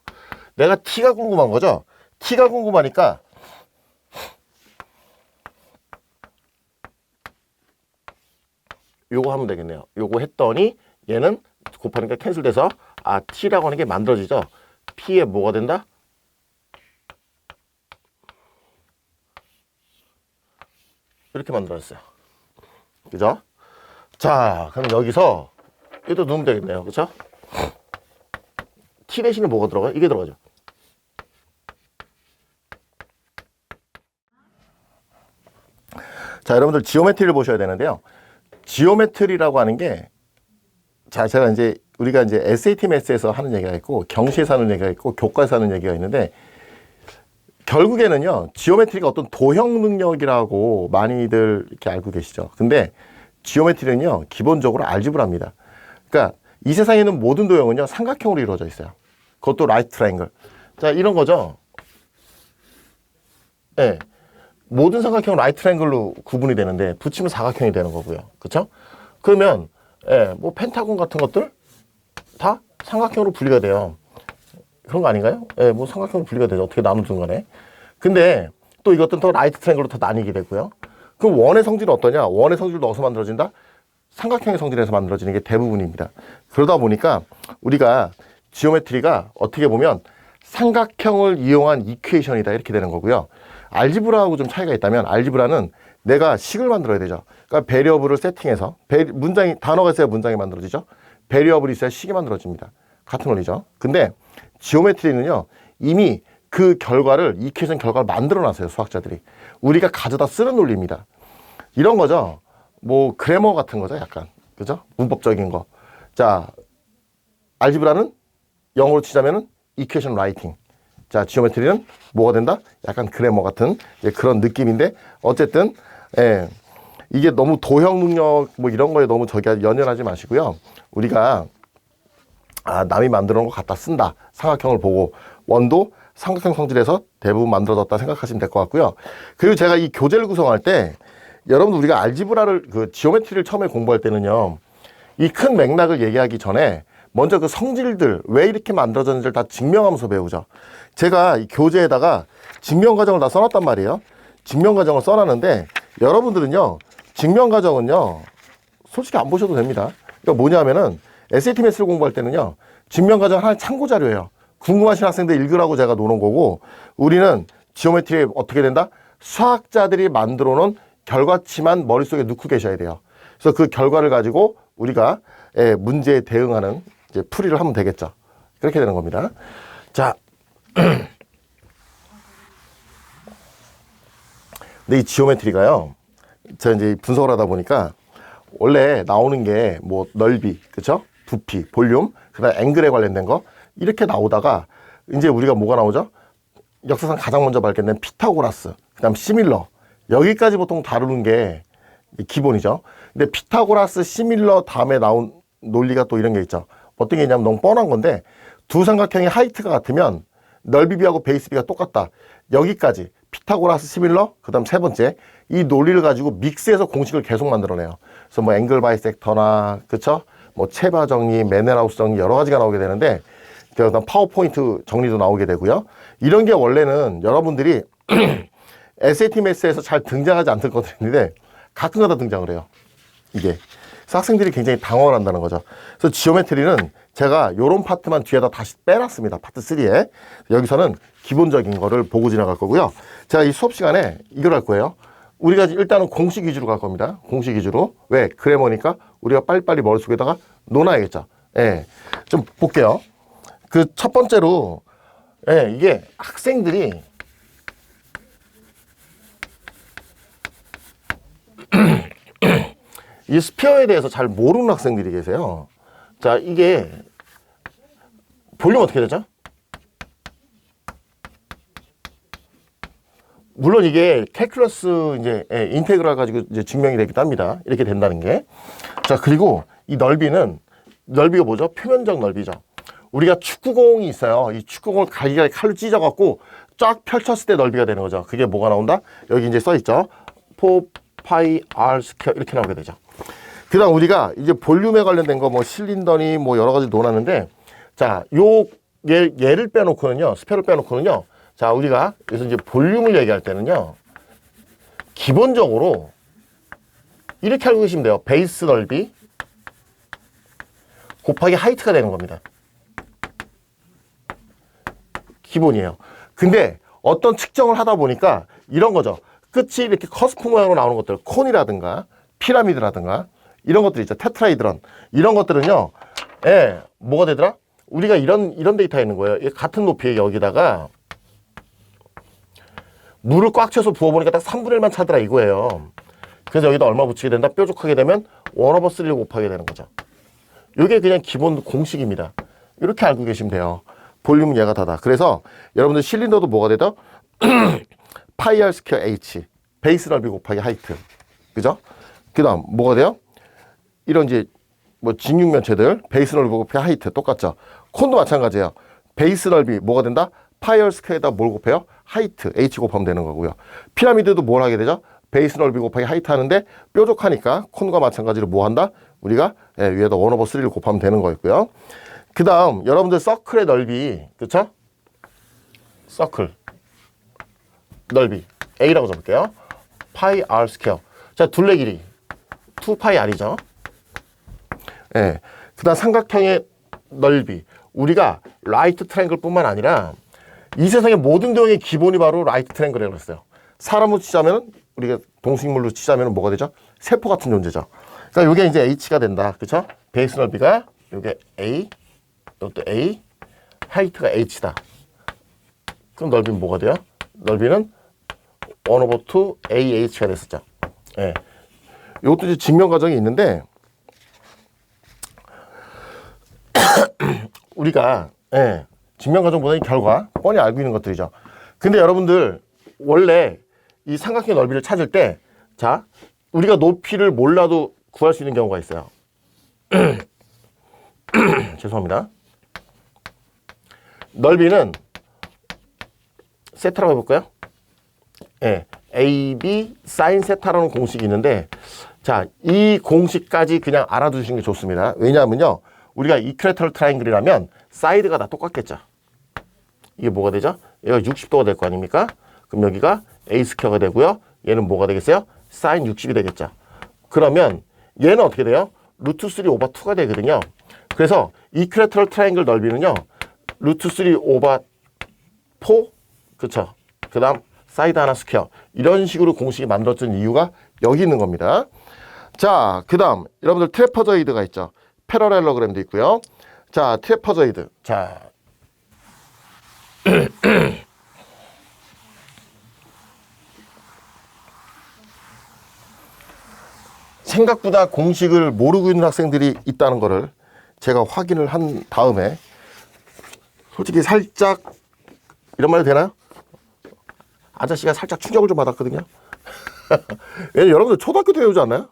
[SPEAKER 1] 내가 T가 궁금한 거죠. T가 궁금하니까 요거 하면 되겠네요. 요거 했더니 얘는 곱하니까 캔슬돼서 아, T라고 하는 게 만들어지죠. P에 뭐가 된다? 이렇게 만들어졌어요. 그죠? 자, 그럼 여기서 얘도 넣으면 되겠네요. 그쵸? T 대신에 뭐가 들어가요? 이게 들어가죠. 자, 여러분들 지오메트리를 보셔야 되는데요. 지오메트리라고 하는 게, 자, 제가 이제 우리가 이제 SAT 매스에서 하는 얘기가 있고, 경시에서 하는 얘기가 있고, 교과에서 하는 얘기가 있는데, 결국에는요, 지오메트리가 어떤 도형 능력이라고 많이들 이렇게 알고 계시죠. 근데 지오메트리는요, 기본적으로 알지브라입니다. 그러니까 이 세상에 있는 모든 도형은요, 삼각형으로 이루어져 있어요. 그것도 라이트 트라이앵글. 자, 이런 거죠. 예. 모든 삼각형은 라이트 앵글로 구분이 되는데 붙이면 사각형이 되는 거고요. 그렇죠? 그러면 예, 뭐 펜타곤 같은 것들 다 삼각형으로 분리가 돼요. 그런 거 아닌가요? 예, 뭐 삼각형으로 분리가 되죠. 어떻게 나누든 간에. 근데 또 이것들은 더 라이트 트라이앵글로 더 나뉘게 되고요. 그럼 원의 성질은 어떠냐? 원의 성질도 어디서 만들어진다? 삼각형의 성질에서 만들어지는 게 대부분입니다. 그러다 보니까 우리가 지오메트리가 어떻게 보면 삼각형을 이용한 이퀘이션이다 이렇게 되는 거고요. 알지브라하고 좀 차이가 있다면 알지브라는 내가 식을 만들어야 되죠. 그러니까 베리어블을 세팅해서 문장이 단어가 있어야 문장이 만들어지죠. 베리어블이 있어야 식이 만들어집니다. 같은 원리죠. 근데 지오메트리는요. 이미 그 결과를 이퀘이션 결과를 만들어 놨어요. 수학자들이. 우리가 가져다 쓰는 논리입니다. 이런 거죠. 뭐 그래머 같은 거죠. 약간. 그죠? 문법적인 거. 자, 알지브라는 영어로 치자면은 이퀘이션 라이팅. 자, 지오메트리는 뭐가 된다? 약간 그래머 같은 그런 느낌인데 어쨌든 예, 이게 너무 도형 능력 뭐 이런 거에 너무 연연하지 마시고요. 우리가 남이 만들어 놓은 거 갖다 쓴다. 삼각형을 보고 원도 삼각형 성질에서 대부분 만들어졌다 생각하시면 될 것 같고요. 그리고 제가 이 교재를 구성할 때 여러분들 우리가 알지브라를 지오메트리를 처음에 공부할 때는요. 이 큰 맥락을 얘기하기 전에 먼저 그 성질들 왜 이렇게 만들어졌는지를 다 증명하면서 배우죠. 제가 이 교재에다가 증명 과정을 다 써놨단 말이에요. 증명 과정을 써놨는데 여러분들은요. 증명 과정은요. 솔직히 안 보셔도 됩니다. 그러니까 뭐냐면은 SAT 매스를 공부할 때는요. 증명 과정 하나의 참고 자료예요. 궁금하신 학생들 읽으라고 제가 놓은 거고 우리는 지오메트리에 어떻게 된다? 수학자들이 만들어 놓은 결과치만 머릿속에 넣고 계셔야 돼요. 그래서 그 결과를 가지고 우리가 문제에 대응하는 이제 풀이를 하면 되겠죠. 그렇게 되는 겁니다. 자, 근데 이 지오메트리가요. 제가 이제 분석을 하다 보니까 원래 나오는 게 뭐 넓이, 그렇죠? 부피, 볼륨, 그다음 앵글에 관련된 거 이렇게 나오다가 이제 우리가 뭐가 나오죠? 역사상 가장 먼저 발견된 피타고라스, 그다음 시밀러 여기까지 보통 다루는 게 기본이죠. 근데 피타고라스, 시밀러 다음에 나온 논리가 또 이런 게 있죠. 어떤 게 있냐면 너무 뻔한 건데 두 삼각형의 하이트가 같으면 넓이 비하고 베이스 비가 똑같다. 여기까지 피타고라스, 시밀러, 그다음 세 번째 이 논리를 가지고 믹스해서 공식을 계속 만들어내요. 그래서 뭐 앵글 바이섹터나 그쵸? 뭐 체바 정리, 메넬하우스 정리 여러 가지가 나오게 되는데 그다음 파워포인트 정리도 나오게 되고요. 이런 게 원래는 여러분들이 SAT 매스에서 잘 등장하지 않던 것들인데 가끔가다 등장을 해요. 이게. 그래서 학생들이 굉장히 당황을 한다는 거죠. 그래서 지오메트리는 제가 요런 파트만 뒤에다 다시 빼놨습니다. 파트 3에. 여기서는 기본적인 거를 보고 지나갈 거고요. 제가 이 수업 시간에 이걸 할 거예요. 우리가 일단은 공식 위주로 갈 겁니다. 공식 위주로. 왜? 그래머니까 우리가 빨리빨리 머릿속에다가 놓아야겠죠. 예. 좀 볼게요. 그 첫 번째로, 예, 이게 학생들이 이 스피어에 대해서 잘 모르는 학생들이 계세요. 자, 이게 볼륨 어떻게 되죠? 물론 이게 캘큘러스 이제 인테그랄 가지고 이제 증명이 되기도 합니다. 이렇게 된다는 게. 자, 그리고 이 넓이는 넓이가 뭐죠? 표면적 넓이죠. 우리가 축구공이 있어요. 이 축구공을 갈기갈기 칼로 찢어갖고 쫙 펼쳤을 때 넓이가 되는 거죠. 그게 뭐가 나온다? 여기 이제 써 있죠. 4파이 r 스퀘어 이렇게 나오게 되죠. 그다음 우리가 이제 볼륨에 관련된 거 뭐 실린더니 뭐 여러 가지 논하는데 자, 얘를 빼놓고는요. 스페어를 빼놓고는요. 자, 우리가 그래서 이제 볼륨을 얘기할 때는요. 기본적으로 이렇게 알고 계시면 돼요. 베이스 넓이 곱하기 하이트가 되는 겁니다. 기본이에요. 근데 어떤 측정을 하다 보니까 이런 거죠. 끝이 이렇게 커스프 모양으로 나오는 것들, 콘이라든가 피라미드라든가 이런 것들이 있죠. 테트라이드론 이런 것들은요. 예, 뭐가 되더라? 우리가 이런 데이터가 있는 거예요. 같은 높이의 여기다가 물을 꽉 채워서 부어보니까 딱 3분의 1만 차더라 이거예요. 그래서 여기다 얼마 붙이게 된다? 뾰족하게 되면 1/3를 곱하게 되는 거죠. 이게 그냥 기본 공식입니다. 이렇게 알고 계시면 돼요. 볼륨은 얘가 다다. 그래서 여러분들 실린더도 뭐가 되죠? 파이 r 스퀘어 h 베이스 넓이 곱하기 하이트. 그죠? 그 다음 뭐가 돼요? 이런 이제 뭐 직육면체들 베이스 넓이 곱하기 하이트 똑같죠? 콘도 마찬가지예요. 베이스 넓이 뭐가 된다? 파이 R 스퀘어에다 뭘 곱해요? 하이트, H 곱하면 되는 거고요. 피라미드도 뭘 하게 되죠? 베이스 넓이 곱하기 하이트 하는데 뾰족하니까 콘과 마찬가지로 뭐 한다? 우리가 위에다 1/3를 곱하면 되는 거였고요. 그 다음 여러분들 서클의 넓이, 그쵸? 서클 넓이 A라고 적을게요. 파이 R 스퀘어. 자, 둘레 길이 2파이 R이죠. 예. 그 다음 삼각형의 넓이. 우리가 라이트 트라이앵글 뿐만 아니라 이 세상의 모든 도형의 기본이 바로 라이트 트라이앵글이라고 했어요. 사람으로 치자면, 우리가 동식물로 치자면 뭐가 되죠? 세포 같은 존재죠. 그러니까 이게 이제 H가 된다. 그쵸? 베이스 넓이가 이게 A, 이것도 A, 하이트가 H다. 그럼 넓이는 뭐가 돼요? 넓이는 1/2 AH가 됐었죠. 예. 이것도 이제 증명 과정이 있는데, 우리가, 증명 과정보다는 결과, 뻔히 알고 있는 것들이죠. 근데 여러분들, 원래 이 삼각형 넓이를 찾을 때, 자, 우리가 높이를 몰라도 구할 수 있는 경우가 있어요. 죄송합니다. 넓이는 세타라고 해볼까요? 예, AB 사인 세타라는 공식이 있는데, 자, 이 공식까지 그냥 알아두시는 게 좋습니다. 왜냐하면요, 우리가 이퀄레터럴 트라이앵글이라면 사이드가 다 똑같겠죠. 이게 뭐가 되죠? 얘가 60도가 될 거 아닙니까? 그럼 여기가 A 스퀘어가 되고요. 얘는 뭐가 되겠어요? 사인 60이 되겠죠. 그러면 얘는 어떻게 돼요? 루트 3/2가 되거든요. 그래서 이퀄레터럴 트라이앵글 넓이는요, 루트 3/4, 그쵸? 그 다음 사이드 하나 스퀘어. 이런 식으로 공식이 만들어진 이유가 여기 있는 겁니다. 자, 그 다음 여러분들 트래퍼저이드가 있죠. 패러렐러그램도 있고요. 자, 트래퍼저이드. 자, 생각보다 공식을 모르고 있는 학생들이 있다는 거를 제가 확인을 한 다음에, 솔직히 살짝, 이런 말이 되나요? 아저씨가 살짝 충격을 좀 받았거든요. 왜냐면 여러분들 초등학교 때 배우지 않나요?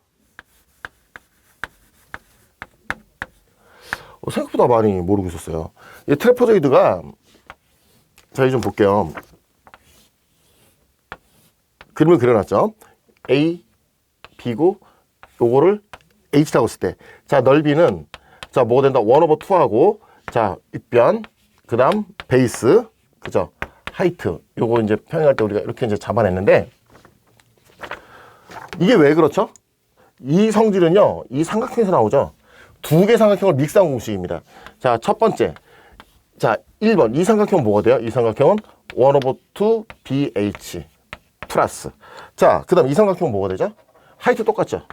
[SPEAKER 1] 생각보다 많이 모르고 있었어요. 이 트래퍼저이드가, 자, 이제 좀 볼게요. 그림을 그려놨죠. A, B고, 요거를 H라고 했을 때, 자, 넓이는, 자, 뭐가 된다? 1/2하고, 자, 윗변, 그 다음 베이스, 그죠? 하이트. 요거 이제 평행할 때 우리가 이렇게 이제 잡아냈는데, 이게 왜 그렇죠? 이 성질은요, 이 삼각형에서 나오죠. 두 개 삼각형을 믹스한 공식입니다. 자, 첫 번째. 자, 1번. 이 삼각형은 뭐가 돼요? 이 삼각형은 1/2 BH 플러스. 자, 그 다음 이 삼각형은 뭐가 되죠? 하이트 똑같죠?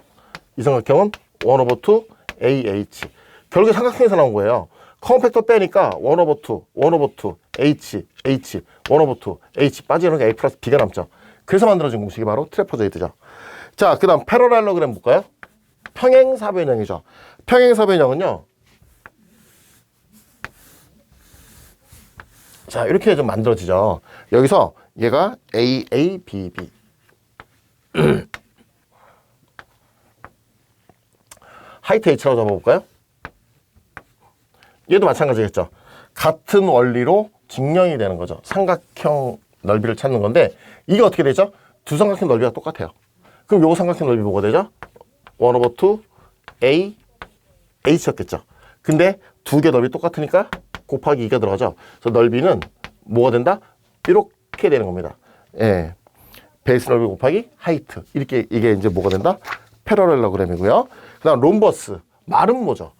[SPEAKER 1] 이 삼각형은 1/2 AH. 결국에 삼각형에서 나온 거예요. 컴팩터 빼니까 1/2 H, 1/2 H 빠지는 게 A 플러스 B가 남죠. 그래서 만들어진 공식이 바로 트래퍼저이드죠. 자, 그 다음 패러렐러그램 볼까요? 평행사변형이죠. 평행사변형은요, 자, 이렇게 좀 만들어지죠. 여기서 얘가 A, A, B, B. 하이트 H라고 잡아볼까요? 얘도 마찬가지겠죠. 같은 원리로 직령이 되는 거죠. 삼각형 넓이를 찾는 건데, 이게 어떻게 되죠? 두 삼각형 넓이가 똑같아요. 그럼 요 삼각형 넓이 뭐가 되죠? 1/2 A, H였겠죠. 근데 두 개 넓이 똑같으니까 곱하기 2가 들어가죠. 그래서 넓이는 뭐가 된다? 이렇게 되는 겁니다. 예. 베이스 넓이 곱하기 하이트. 이렇게, 이게 이제 뭐가 된다? 패러렐러그램이고요. 그 다음 롬버스. 말은 뭐죠?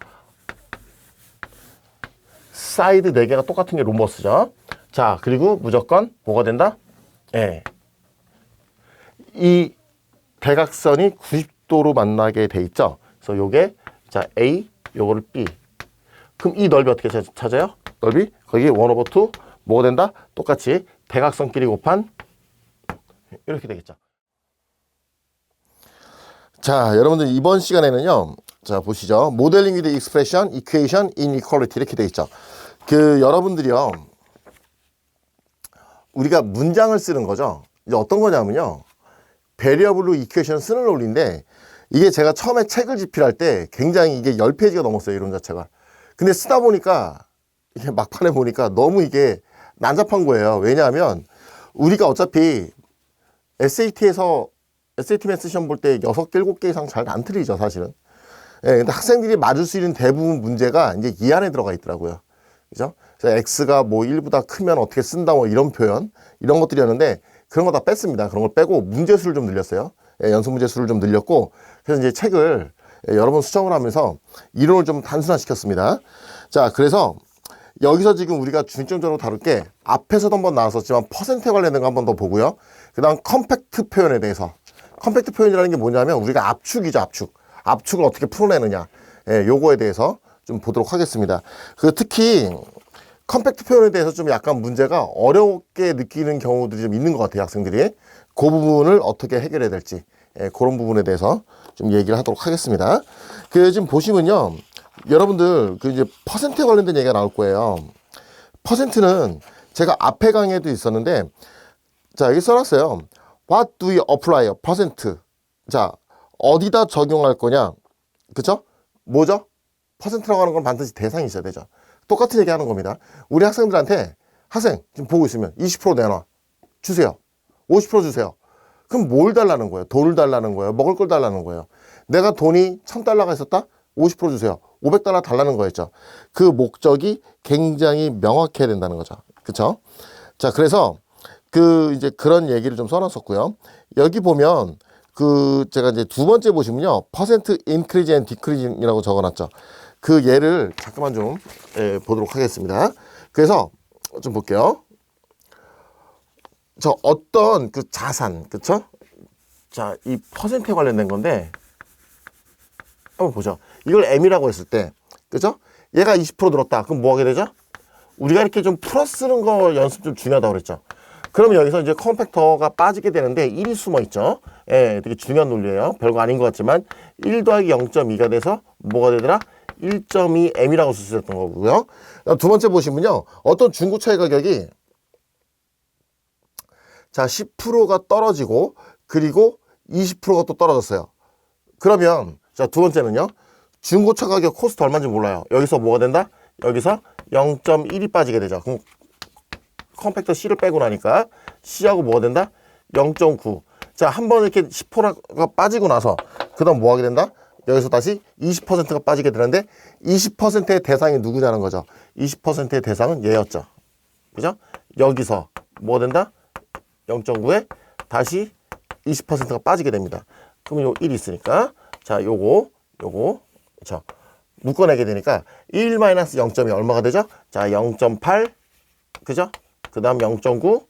[SPEAKER 1] 사이드 4개가 똑같은 게 롬버스죠. 자, 그리고 무조건 뭐가 된다? 예. 이 대각선이 90도로 만나게 돼 있죠. 그래서 요게, 자, A, 요거를 B. 그럼 이 넓이 어떻게 찾아요? 넓이, 거기 1/2 뭐가 된다? 똑같이 대각선끼리 곱한 이렇게 되겠죠. 자, 여러분들 이번 시간에는요, 자, 보시죠. 모델링 위드 익스프레션, 이퀘이션, 이니퀄리티 이렇게 돼 있죠. 그 여러분들이요, 우리가 문장을 쓰는 거죠. 이제 어떤 거냐면요, 베리어블로 이퀘이션 쓰는 논리인데, 이게 제가 처음에 책을 집필할 때 굉장히 이게 10페이지가 넘었어요, 이론 자체가. 근데 쓰다 보니까, 이게 막판에 보니까 너무 이게 난잡한 거예요. 왜냐하면 우리가 어차피 SAT에서 SAT 매스 시험 볼 때 6개, 7개 이상 잘 안 틀리죠, 사실은. 예, 근데 학생들이 맞을 수 있는 대부분 문제가 이제 이 안에 들어가 있더라고요. 그죠? 그래서 X가 뭐 1보다 크면 어떻게 쓴다, 뭐 이런 표현, 이런 것들이었는데 그런 거 다 뺐습니다. 그런 걸 빼고 문제수를 좀 늘렸어요. 예, 연습 문제수를 좀 늘렸고, 그래서 이제 책을 여러 번 수정을 하면서 이론을 좀 단순화시켰습니다. 자, 그래서 여기서 지금 우리가 중점적으로 다룰 게 앞에서도 한번 나왔었지만 퍼센트에 관련된 거 한 번 더 보고요. 그 다음 컴팩트 표현에 대해서. 컴팩트 표현이라는 게 뭐냐면 우리가 압축이죠, 압축. 압축을 어떻게 풀어내느냐. 예, 요거에 대해서 좀 보도록 하겠습니다. 그 특히 컴팩트 표현에 대해서 좀 약간 문제가 어렵게 느끼는 경우들이 좀 있는 것 같아요, 학생들이. 그 부분을 어떻게 해결해야 될지. 예, 그런 부분에 대해서 좀 얘기를 하도록 하겠습니다. 그 지금 보시면요. 여러분들 그 이제 퍼센트에 관련된 얘기가 나올 거예요. 퍼센트는 제가 앞에 강의에도 있었는데, 자, 여기 써놨어요. What do you apply? 퍼센트. 자, 어디다 적용할 거냐? 그쵸? 뭐죠? 퍼센트라고 하는 건 반드시 대상이 있어야 되죠. 똑같은 얘기 하는 겁니다. 우리 학생들한테, 학생, 지금 보고 있으면 20% 내놔. 주세요. 50% 주세요. 그럼 뭘 달라는 거예요? 돈을 달라는 거예요? 먹을 걸 달라는 거예요? 내가 돈이 1000달러가 있었다? 50% 주세요. 500달러 달라는 거였죠. 그 목적이 굉장히 명확해야 된다는 거죠. 그쵸? 자, 그래서 그 이제 그런 얘기를 좀 써놨었고요. 여기 보면 그 제가 이제 두 번째 보시면요. 퍼센트 인크리즈 앤 디크리징이라고 적어놨죠. 그 예를 잠깐만 좀 보도록 하겠습니다. 그래서 좀 볼게요. 저 어떤 그 자산, 그쵸? 자, 이 퍼센트에 관련된 건데 한번 보죠. 이걸 M이라고 했을 때, 그죠? 얘가 20% 늘었다. 그럼 뭐 하게 되죠? 우리가 이렇게 좀 풀어 쓰는 거 연습 좀 중요하다고 그랬죠. 그러면 여기서 이제 컴팩터가 빠지게 되는데 1이 숨어 있죠. 예, 되게 중요한 논리예요. 별거 아닌 것 같지만 1 더하기 0.2가 돼서 뭐가 되더라? 1.2 M이라고 쓸 수 있었던 거고요. 두 번째 보시면요. 어떤 중고차의 가격이 자 10%가 떨어지고 그리고 20%가 또 떨어졌어요. 그러면 자 두 번째는요. 중고차 가격 코스트 얼마인지 몰라요. 여기서 뭐가 된다? 여기서 0.1이 빠지게 되죠. 그럼 컴팩터 C를 빼고 나니까 C하고 뭐가 된다? 0.9. 자, 한 번 이렇게 10%가 빠지고 나서 그 다음 뭐 하게 된다? 여기서 다시 20%가 빠지게 되는데 20%의 대상이 누구냐는 거죠. 20%의 대상은 얘였죠. 그죠? 여기서 뭐 된다? 0.9에 다시 20%가 빠지게 됩니다. 그러면 요 1이 있으니까 자, 요거 자, 묶어내게 되니까 1-0.2 얼마가 되죠? 자, 0.8 그죠? 그 다음 0.9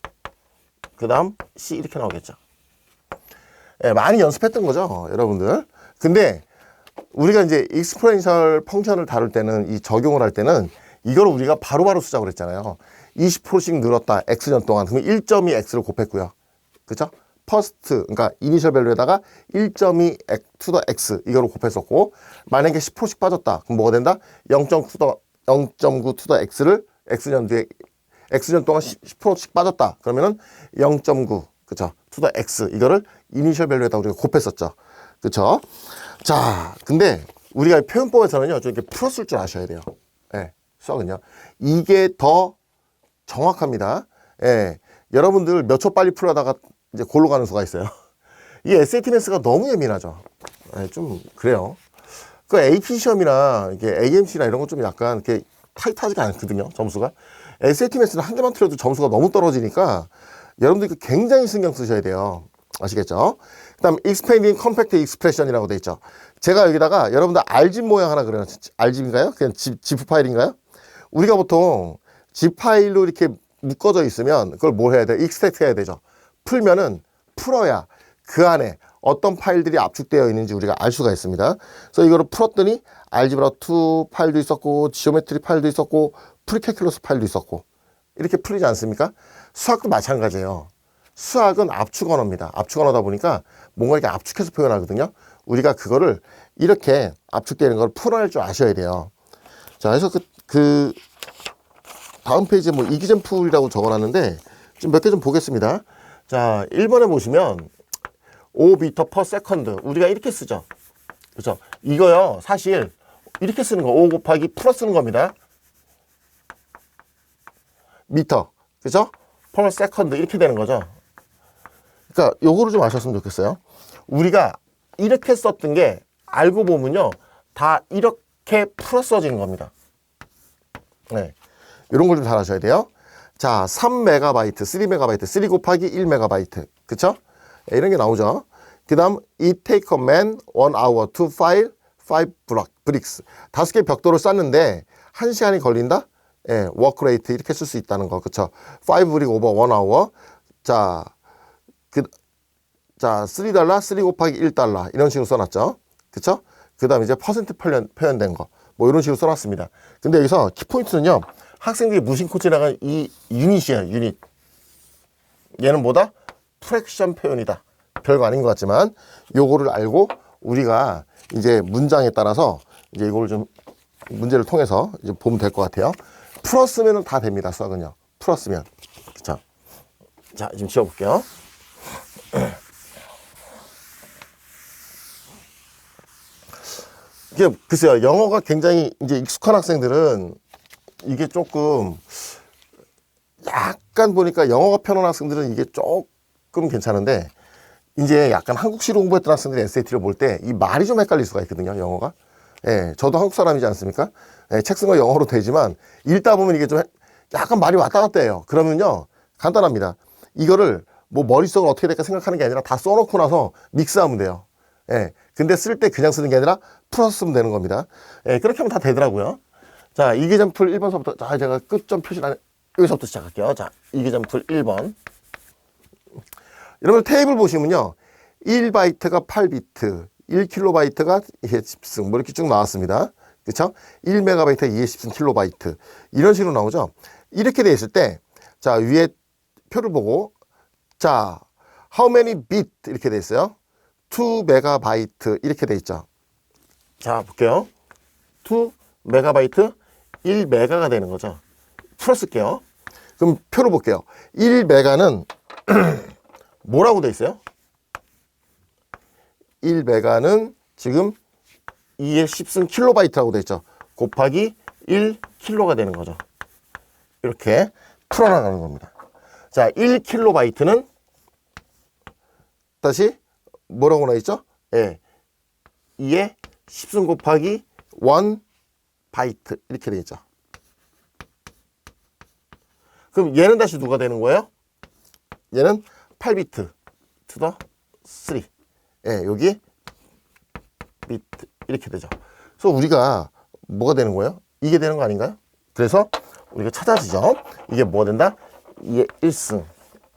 [SPEAKER 1] 그 다음 C 이렇게 나오겠죠. 예, 많이 연습했던 거죠, 여러분들. 근데 우리가 이제 익스포넨셜 펑션을 다룰 때는 이 적용을 할 때는 이걸 우리가 바로바로 쓰자고 그랬잖아요. 20%씩 늘었다. X년 동안. 그러면 1.2X를 곱했고요. 그죠? 퍼스트, 그러니까 이니셜 밸류에다가 1.2 to the X 이거로 곱했었고, 만약에 10%씩 빠졌다. 그럼 뭐가 된다? 0.9 to the X를 X년 뒤에 X년 동안 10%씩 빠졌다. 그러면은 0.9, 그쵸? to the X 이거를 이니셜 밸류에다 우리가 곱했었죠. 그쵸? 자, 근데 우리가 표현법에서는요, 좀 이렇게 풀었을 줄 아셔야 돼요. 예, 수학은요. 이게 더 정확합니다. 예, 여러분들 몇 초 빨리 풀어다가 이제 골로 가는 수가 있어요. 이 SAT 매스가 너무 예민하죠. 예, 좀 그래요. 그 AP 시험이나 이게 AMC나 이런 거 좀 약간 이렇게 타이트하지가 않거든요. 점수가. SAT 매스는 한 개만 틀려도 점수가 너무 떨어지니까 여러분들 굉장히 신경 쓰셔야 돼요. 아시겠죠? 그 다음 Expanding Compact Expression이라고 돼 있죠. 제가 여기다가 여러분들 알집 모양 하나 그려놨 알집인가요? 그냥 지프 파일인가요? 우리가 보통 zip 파일로 이렇게 묶어져 있으면 그걸 뭘 해야 돼? 익스트랙트 해야 되죠. 풀면은 풀어야 그 안에 어떤 파일들이 압축되어 있는지 우리가 알 수가 있습니다. 그래서 이거를 풀었더니 알지브라2 파일도 있었고 지오메트리 파일도 있었고 프리캘큘러스 파일도 있었고 이렇게 풀리지 않습니까? 수학도 마찬가지예요. 수학은 압축 언어입니다. 압축 언어다 보니까 뭔가 이렇게 압축해서 표현하거든요. 우리가 그거를 이렇게 압축되는 걸 풀어낼 줄 아셔야 돼요. 자, 그래서 그 다음 페이지에 뭐 이기젠풀이라고 적어놨는데 좀 몇 개 좀 보겠습니다. 자, 1번에 보시면 5m per second 우리가 이렇게 쓰죠. 그렇죠? 이거요 사실 이렇게 쓰는 거 5 곱하기 풀어 쓰는 겁니다. 미터 그죠? per second 이렇게 되는 거죠. 그러니까 요거를 좀 아셨으면 좋겠어요. 우리가 이렇게 썼던 게 알고 보면요, 다 이렇게 풀어 써지는 겁니다. 네, 이런 걸 좀 잘 아셔야 돼요. 자, 3MB, 3MB, 3 곱하기 1MB, 그쵸? 네, 이런 게 나오죠. 그 다음, it take a man 1 hour to file 5 bricks. 5개 벽돌을 쌓는데 1시간이 걸린다? 예, work rate 이렇게 쓸 수 있다는 거, 그쵸? 5 brick over 1 hour. 자, $3, 3 곱하기 1달러. 이런 식으로 써놨죠. 그쵸? 그 다음 이제 퍼센트 표현된 거. 뭐 이런 식으로 써놨습니다. 근데 여기서 키포인트는요, 학생들이 무심코 지나간 이 유닛이에요, 유닛. 얘는 뭐다? 프랙션 표현이다. 별거 아닌 것 같지만, 요거를 알고 우리가 이제 문장에 따라서 이제 이거를 좀 문제를 통해서 이제 보면 될 것 같아요. 풀었으면 다 됩니다, 수학은요. 풀었으면. 그쵸? 자, 지금 지워볼게요. 이게 글쎄요, 영어가 굉장히 이제 익숙한 학생들은 이게 조금 약간 보니까 영어가 편한 학생들은 이게 조금 괜찮은데, 이제 약간 한국시로 공부했던 학생들이 SAT를 볼 때 이 말이 좀 헷갈릴 수가 있거든요, 영어가. 예, 저도 한국 사람이지 않습니까? 예, 책 쓴 거 영어로 되지만 읽다 보면 이게 좀 약간 말이 왔다 갔다 해요. 그러면요, 간단합니다. 이거를 뭐 머릿속으로 어떻게 될까 생각하는 게 아니라 다 써놓고 나서 믹스하면 돼요. 예, 근데 쓸 때 그냥 쓰는 게 아니라 풀어서 쓰면 되는 겁니다. 예, 그렇게 하면 다 되더라고요. 자, 이계점풀 1번서부터, 자, 제가 끝점 표시를 안, 여기서부터 시작할게요. 자, 이계점풀 1번. 여러분 테이블 보시면요, 1바이트가 8비트, 1킬로바이트가 2의 10승, 뭐 이렇게 쭉 나왔습니다. 그쵸? 1메가바이트가 2의 10승 킬로바이트. 이런 식으로 나오죠? 이렇게 돼 있을 때, 자, 위에 표를 보고, 자, how many bit 이렇게 돼 있어요. 2메가바이트 이렇게 돼 있죠. 자, 볼게요. 2메가바이트 1메가가 되는 거죠. 풀어쓸게요. 그럼 표를 볼게요. 1메가는 뭐라고 돼 있어요? 1메가는 지금 2의 10승 킬로바이트라고 돼 있죠. 곱하기 1킬로가 되는 거죠. 이렇게 풀어나가는 겁니다. 자, 1킬로바이트는 다시 뭐라고 나와 있죠? 예, 2의 10승 곱하기 1바이트 이렇게 돼 있죠. 그럼 얘는 다시 누가 되는 거예요? 얘는 8비트 to the 3. 예, 여기 비트 이렇게 되죠. 그래서 우리가 뭐가 되는 거예요? 이게 되는 거 아닌가요? 그래서 우리가 찾아지죠. 이게 뭐가 된다? 2의 1승,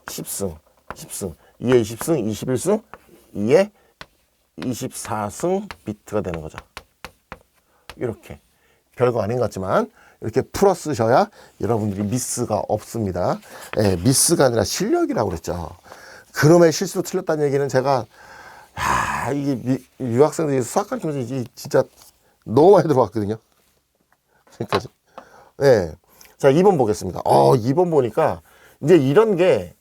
[SPEAKER 1] 10승, 10승, 2의 20승, 21승, 2의 24승 비트가 되는 거죠. 이렇게 별거 아닌 것 같지만 이렇게 풀어 쓰셔야 여러분들이 미스가 없습니다. 예, 미스가 아니라 실력이라고 그랬죠. 그놈의 실수로 틀렸다는 얘기는 제가 이게 유학생들이 수학 가르치면서 이제 진짜 너무 많이 들어왔거든요. 지금까지. 예. 자, 2번 보겠습니다. 2번 보니까 이제 이런 게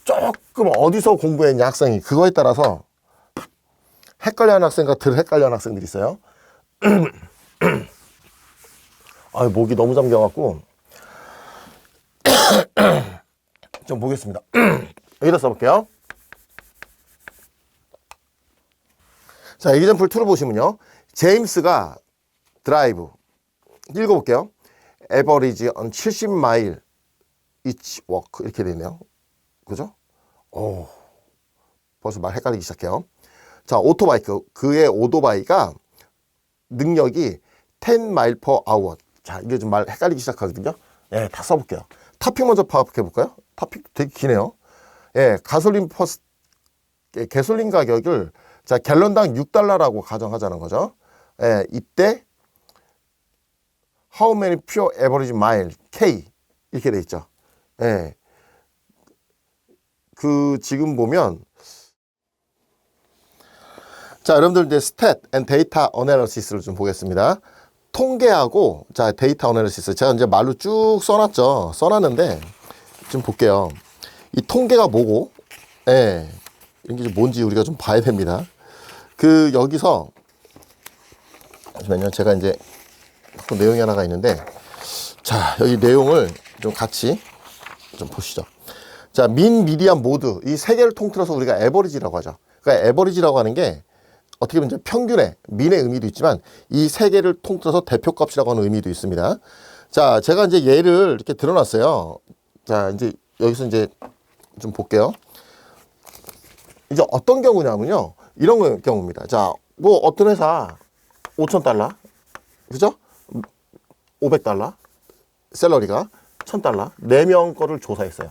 [SPEAKER 1] 조금 어디서 공부했냐 학생이 그거에 따라서 헷갈려하는 학생과 덜 헷갈려하는 학생들이 있어요. 목이 너무 잠겨갖고 좀 보겠습니다. 여기다 써볼게요. 자, example 2를 보시면요, 제임스가 드라이브 읽어볼게요. average on 70마일 each walk 이렇게 되네요. 그죠? 벌써 말 헷갈리기 시작해요. 자, 오토바이크, 그의 오토바이가 능력이 10마일 per hour. 자, 이게 좀 말 헷갈리기 시작하거든요. 예, 다 써볼게요. 토픽 먼저 파악해 볼까요? 토픽 되게 기네요. 예, 가솔린 가격을 자, 갤런당 6달러라고 가정하자는 거죠. 예, 이때 how many pure average mile K 이렇게 돼 있죠. 예. 그 지금 보면 자, 여러분들 이제 스탯 앤 데이터 어널리시스를 좀 보겠습니다. 통계하고 자, 데이터 어널리시스 제가 이제 말로 쭉 써놨죠. 써놨는데 좀 볼게요. 이 통계가 뭐고, 예, 이런 게 뭔지 우리가 좀 봐야 됩니다. 그 여기서 잠시만요. 제가 이제 내용이 하나가 있는데, 자, 여기 내용을 좀 같이 좀 보시죠. 자, 민, 미디안, 모드 이 세 개를 통틀어서 우리가 에버리지라고 하죠. 그러니까 에버리지라고 하는 게 어떻게 보면 이제 평균의 민의 의미도 있지만 이 세 개를 통틀어서 대표값이라고 하는 의미도 있습니다. 자, 제가 이제 예를 이렇게 들어놨어요. 자, 이제 여기서 이제 좀 볼게요. 이제 어떤 경우냐면요. 이런 경우입니다. 자, 뭐 어떤 회사 5,000달러, 그죠? 500달러, 샐러리가 1,000달러, 4명 거를 조사했어요.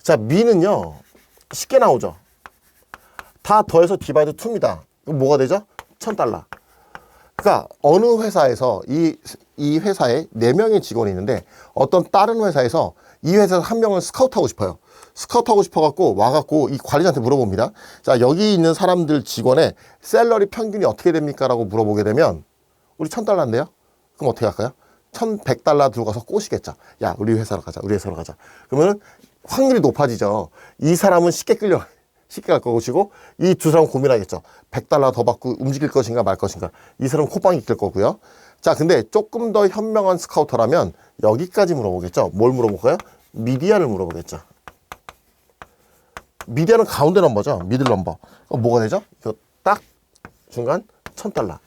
[SPEAKER 1] 자, 미는요, 쉽게 나오죠. 다 더해서 디바이드 2입니다. 그럼 뭐가 되죠? 1,000달러. 그러니까 어느 회사에서 이 회사에 4명의 직원이 있는데 어떤 다른 회사에서 이 회사에서 한 명을 스카우트하고 싶어요. 스카우트하고 싶어갖고 와갖고 이 관리자한테 물어봅니다. 자, 여기 있는 사람들 직원의 샐러리 평균이 어떻게 됩니까? 라고 물어보게 되면 우리 1,000달러인데요? 그럼 어떻게 할까요? 1,100달러 들고 가서 꼬시겠죠. 야, 우리 회사로 가자. 우리 회사로 가자. 그러면 확률이 높아지죠. 이 사람은 쉽게 갈 것이고 이 두 사람은 고민하겠죠. 100달러 더 받고 움직일 것인가 말 것인가. 이 사람은 콧방이 낄 거고요. 자, 근데 조금 더 현명한 스카우터라면 여기까지 물어보겠죠. 뭘 물어볼까요? 미디안을 물어보겠죠. 미디안은 가운데 넘버죠. 미들 넘버. 그럼 뭐가 되죠? 이거 딱 중간 1,000달러.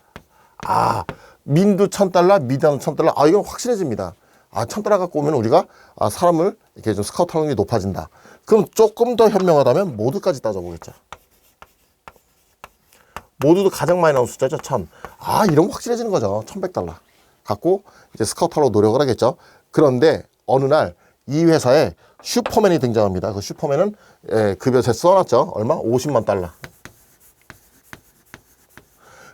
[SPEAKER 1] 아, 민도 1,000달러, 미디안은 1,000달러. 아, 이건 확실해집니다. 아, 1,000달러 갖고 오면 우리가 사람을 이렇게 좀 스카우트 하는 게 높아진다. 그럼 조금 더 현명하다면 모두까지 따져보겠죠. 모두도 가장 많이 나온 숫자죠. 1,000. 아, 이러면 확실해지는 거죠. 1,100달러 갖고 이제 스카우트하려고 노력을 하겠죠. 그런데 어느 날 이 회사에 슈퍼맨이 등장합니다. 그 슈퍼맨은 급여세 써놨죠. 얼마? 50만 달러.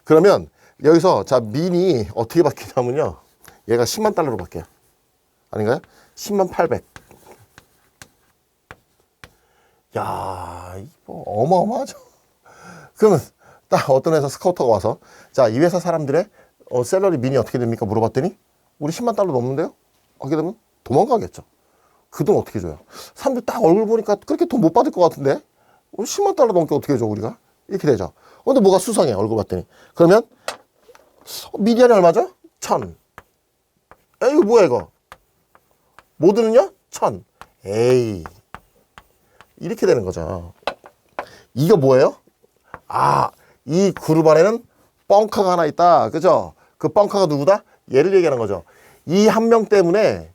[SPEAKER 1] 그러면 여기서 자, 민이 어떻게 바뀌냐면요. 얘가 10만 달러로 바뀌어요. 아닌가요? 10만 800. 야, 이거 어마어마하죠. 그러면 딱 어떤 회사 스카우터가 와서 자, 이 회사 사람들의 샐러리 민이 어떻게 됩니까? 물어봤더니 우리 10만 달러 넘는데요? 하게 되면 도망가겠죠. 그 돈 어떻게 줘요? 사람들 딱 얼굴 보니까 그렇게 돈 못 받을 것 같은데 우리 10만 달러 넘게 어떻게 줘 우리가? 이렇게 되죠. 근데 뭐가 수상해 얼굴 봤더니. 그러면 미디안이 얼마죠? 1,000. 이거 뭐야 이거? 모드는요? 1,000. 에이, 이렇게 되는 거죠. 이거 뭐예요? 아, 이 그룹 안에는 뻥카가 하나 있다. 그죠? 그 뻥카가 누구다? 얘를 얘기하는 거죠. 이 한 명 때문에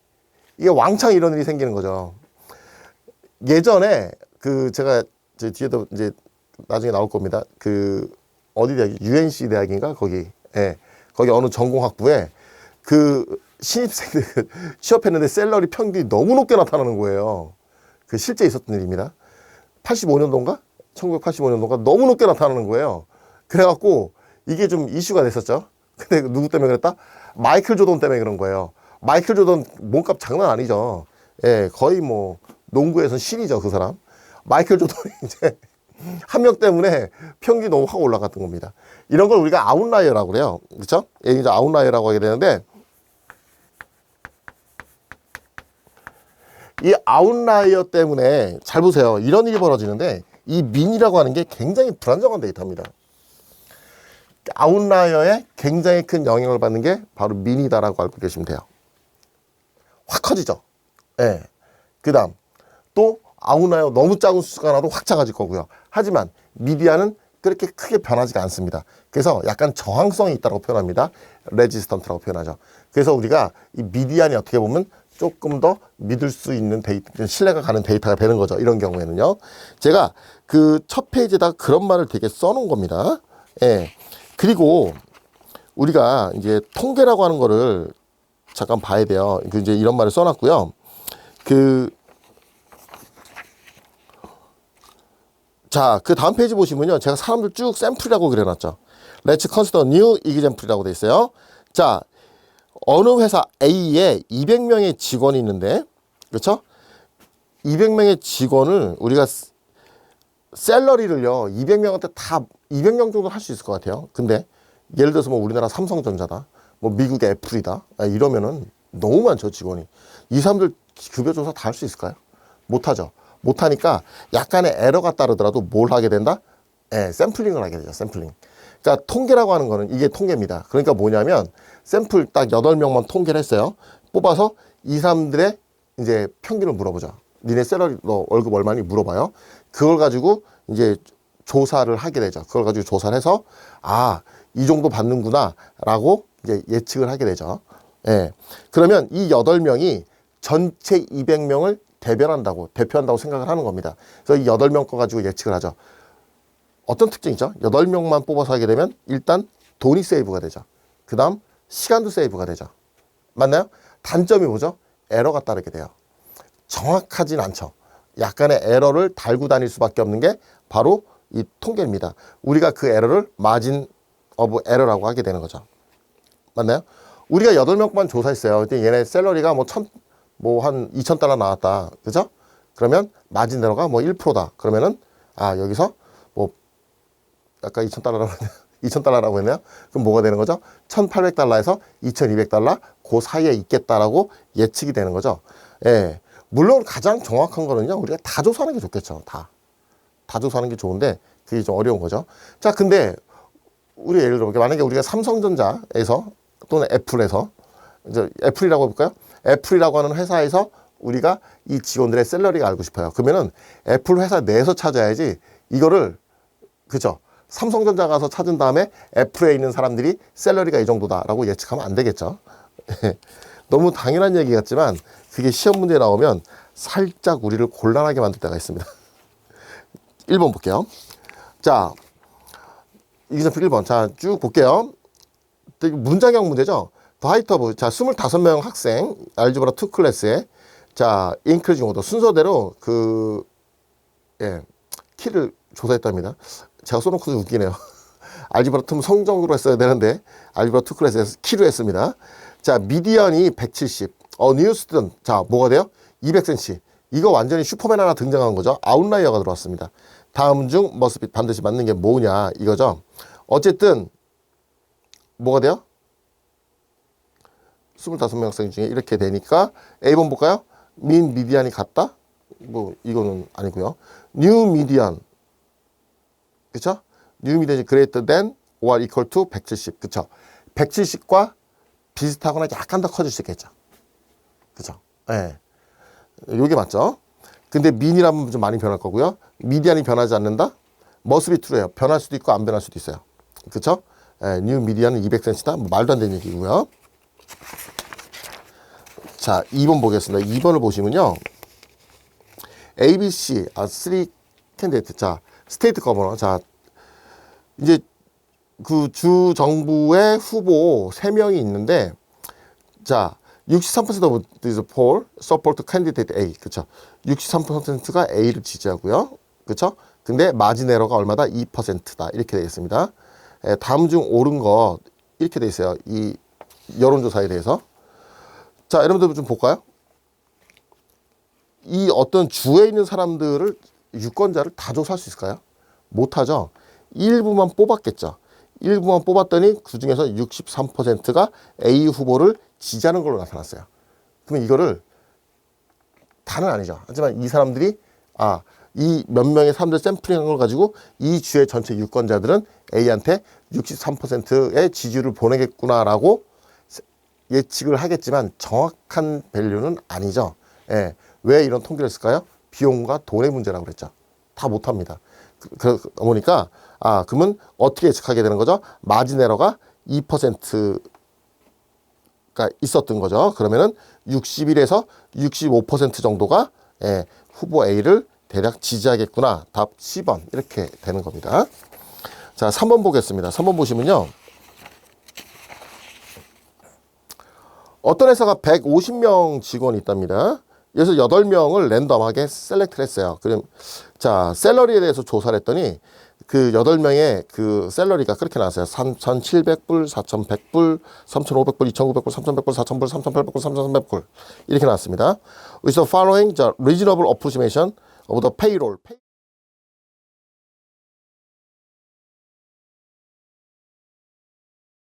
[SPEAKER 1] 이게 왕창 이런 일이 생기는 거죠. 예전에 제가 뒤에도 이제 나중에 나올 겁니다. 어디 대학? UNC 대학인가? 거기. 예. 거기 어느 전공학부에 신입생들 취업했는데 샐러리 평균이 너무 높게 나타나는 거예요. 실제 있었던 일입니다. 85년도인가? 1985년도인가? 너무 높게 나타나는 거예요. 그래갖고 이게 좀 이슈가 됐었죠. 근데 누구 때문에 그랬다? 마이클 조던 때문에 그런 거예요. 마이클 조던 몸값 장난 아니죠. 예, 거의 뭐 농구에서 신이죠, 그 사람. 마이클 조던이 이제 한 명 때문에 평균이 너무 확 올라갔던 겁니다. 이런 걸 우리가 아웃라이어라고 그래요. 그렇죠? 예, 이제 아웃라이어라고 하게 되는데 이 아웃라이어 때문에 잘 보세요. 이런 일이 벌어지는데 이 민이라고 하는 게 굉장히 불안정한 데이터입니다. 아웃라이어에 굉장히 큰 영향을 받는 게 바로 민이다라고 알고 계시면 돼요. 확 커지죠. 예. 그 다음 또 아웃라이어 너무 작은 수가 나도 확 작아질 거고요. 하지만 미디안은 그렇게 크게 변하지가 않습니다. 그래서 약간 저항성이 있다고 표현합니다. 레지스턴트라고 표현하죠. 그래서 우리가 이 미디안이 어떻게 보면 조금 더 믿을 수 있는 데이터, 신뢰가 가는 데이터가 되는 거죠. 이런 경우에는요. 제가 그 첫 페이지에다가 그런 말을 되게 써놓은 겁니다. 예. 그리고 우리가 이제 통계라고 하는 거를 잠깐 봐야 돼요. 이제 이런 말을 써놨고요. 자, 그 다음 페이지 보시면요. 제가 사람들 쭉 샘플이라고 그려놨죠. Let's consider new example이라고 돼 있어요. 자, 어느 회사 A에 200명의 직원이 있는데, 그렇죠? 200명의 직원을 우리가 샐러리를요, 200명한테 다 200명 정도 할 수 있을 것 같아요. 근데 예를 들어서 뭐 우리나라 삼성전자다, 뭐 미국의 애플이다, 이러면은 너무 많죠, 직원이. 이 사람들 급여 조사 다 할 수 있을까요? 못하죠. 못하니까 약간의 에러가 따르더라도 뭘 하게 된다? 샘플링을 하게 되죠, 샘플링. 그러니까 통계라고 하는 거는 이게 통계입니다. 그러니까 뭐냐면 샘플 딱 8명만 통계를 했어요. 뽑아서 이 사람들의 이제 평균을 물어보죠. 니네 샐러리 너 월급 얼마니 물어봐요. 그걸 가지고 이제 조사를 하게 되죠. 그걸 가지고 조사를 해서 아, 이 정도 받는구나 라고 이제 예측을 하게 되죠. 예. 그러면 이 8명이 전체 200명을 대표한다고 생각을 하는 겁니다. 그래서 이 8명 거 가지고 예측을 하죠. 어떤 특징이죠? 8명만 뽑아서 하게 되면 일단 돈이 세이브가 되죠. 그 다음 시간도 세이브가 되죠. 맞나요? 단점이 뭐죠? 에러가 따르게 돼요. 정확하진 않죠. 약간의 에러를 달고 다닐 수밖에 없는 게 바로 이 통계입니다. 우리가 그 에러를 마진 오브 에러라고 하게 되는 거죠. 맞나요? 우리가 8명만 조사했어요. 근데 얘네 샐러리가 한 2,000달러 나왔다. 그죠? 그러면 마진 에러가 1%다. 그러면은 여기서 아까 2,000달러라고 했네요. 그럼 뭐가 되는 거죠? 1,800달러에서 2,200달러 그 사이에 있겠다라고 예측이 되는 거죠. 예. 물론 가장 정확한 거는요. 우리가 다 조사하는 게 좋겠죠. 다 조사하는 게 좋은데 그게 좀 어려운 거죠. 자, 근데 우리 예를 들어 만약에 우리가 삼성전자에서 또는 애플에서 이제 애플이라고 해볼까요? 애플이라고 하는 회사에서 우리가 이 직원들의 샐러리가 알고 싶어요. 그러면은 애플 회사 내에서 찾아야지 이거를 그죠? 삼성전자 가서 찾은 다음에 애플에 있는 사람들이 샐러리가 이 정도다라고 예측하면 안 되겠죠. 너무 당연한 얘기 같지만 그게 시험 문제에 나오면 살짝 우리를 곤란하게 만들 때가 있습니다. 1번 볼게요. 자, example 1번. 자, 쭉 볼게요. 문장형 문제죠. The height of, 자, 25명 학생, 알gebra 2 클래스에, 자, increasing order, 순서대로 키를 조사했답니다. 제가 써놓고도 웃기네요. 알gebra 2 성적으로 했어야 되는데, 알gebra 2 클래스에서 키로 했습니다. 자, 미디언이 170. new student. 자, 뭐가 돼요? 200cm. 이거 완전히 슈퍼맨 하나 등장한 거죠. 아웃라이어가 들어왔습니다. 다음 중 must be 반드시 맞는 게 뭐냐 이거죠. 어쨌든 뭐가 돼요? 25명 학생 중에 이렇게 되니까 A번 볼까요? mean median이 같다? 이거는 아니고요. new median 그쵸? new median이 greater than or equal to 170 그쵸? 170과 비슷하거나 약간 더 커질 수 있겠죠. 그쵸? 예. 요게 맞죠? 근데 mean이라면 좀 많이 변할 거고요. median이 변하지 않는다? must be true예요. 변할 수도 있고 안 변할 수도 있어요. 그쵸? 예, new median은 200cm다? 말도 안 되는 얘기고요. 자, 2번 보겠습니다. 2번을 보시면요. ABC, 3 candidate. 자, 스테이트 거버너. 자, 이제 그 주 정부의 후보 3명이 있는데, 자, 63% of these poll support candidate A. 그쵸? 63%가 A를 지지하고요. 그쵸? 근데 마진 에러가 얼마다? 2%다. 이렇게 되겠습니다. 다음 중 옳은 것, 이렇게 돼 있어요. 이 여론조사에 대해서. 자, 여러분들 좀 볼까요? 이 어떤 주에 있는 사람들을, 유권자를 다 조사할 수 있을까요? 못하죠. 일부만 뽑았겠죠. 일부만 뽑았더니 그 중에서 63%가 A 후보를 지지하는 걸로 나타났어요. 그러면 이거를 다는 아니죠. 하지만 이 사람들이 이 몇 명의 사람들 샘플링한 걸 가지고 이 주의 전체 유권자들은 A한테 63%의 지지를 보내겠구나라고 예측을 하겠지만 정확한 밸류는 아니죠. 예. 왜 이런 통계를 쓸까요? 비용과 돈의 문제라고 그랬죠. 다 못합니다. 그러니까 그러면 어떻게 예측하게 되는 거죠? 마진 에러가 2%가 있었던 거죠. 그러면은 61에서 65% 정도가 후보 A를 대략 지지하겠구나. 답 C번 이렇게 되는 겁니다. 자, 3번 보겠습니다. 3번 보시면요. 어떤 회사가 150명 직원이 있답니다. 그래서 8명을 랜덤하게 셀렉트를 했어요. 그럼 자, 샐러리에 대해서 조사를 했더니 그 8명의 그 샐러리가 그렇게 나왔어요. 3,700불, 4,100불, 3,500불, 2,900불, 3,100불, 4,000불, 3,800불, 3,300불 이렇게 나왔습니다. With the following the reasonable approximation of the payroll.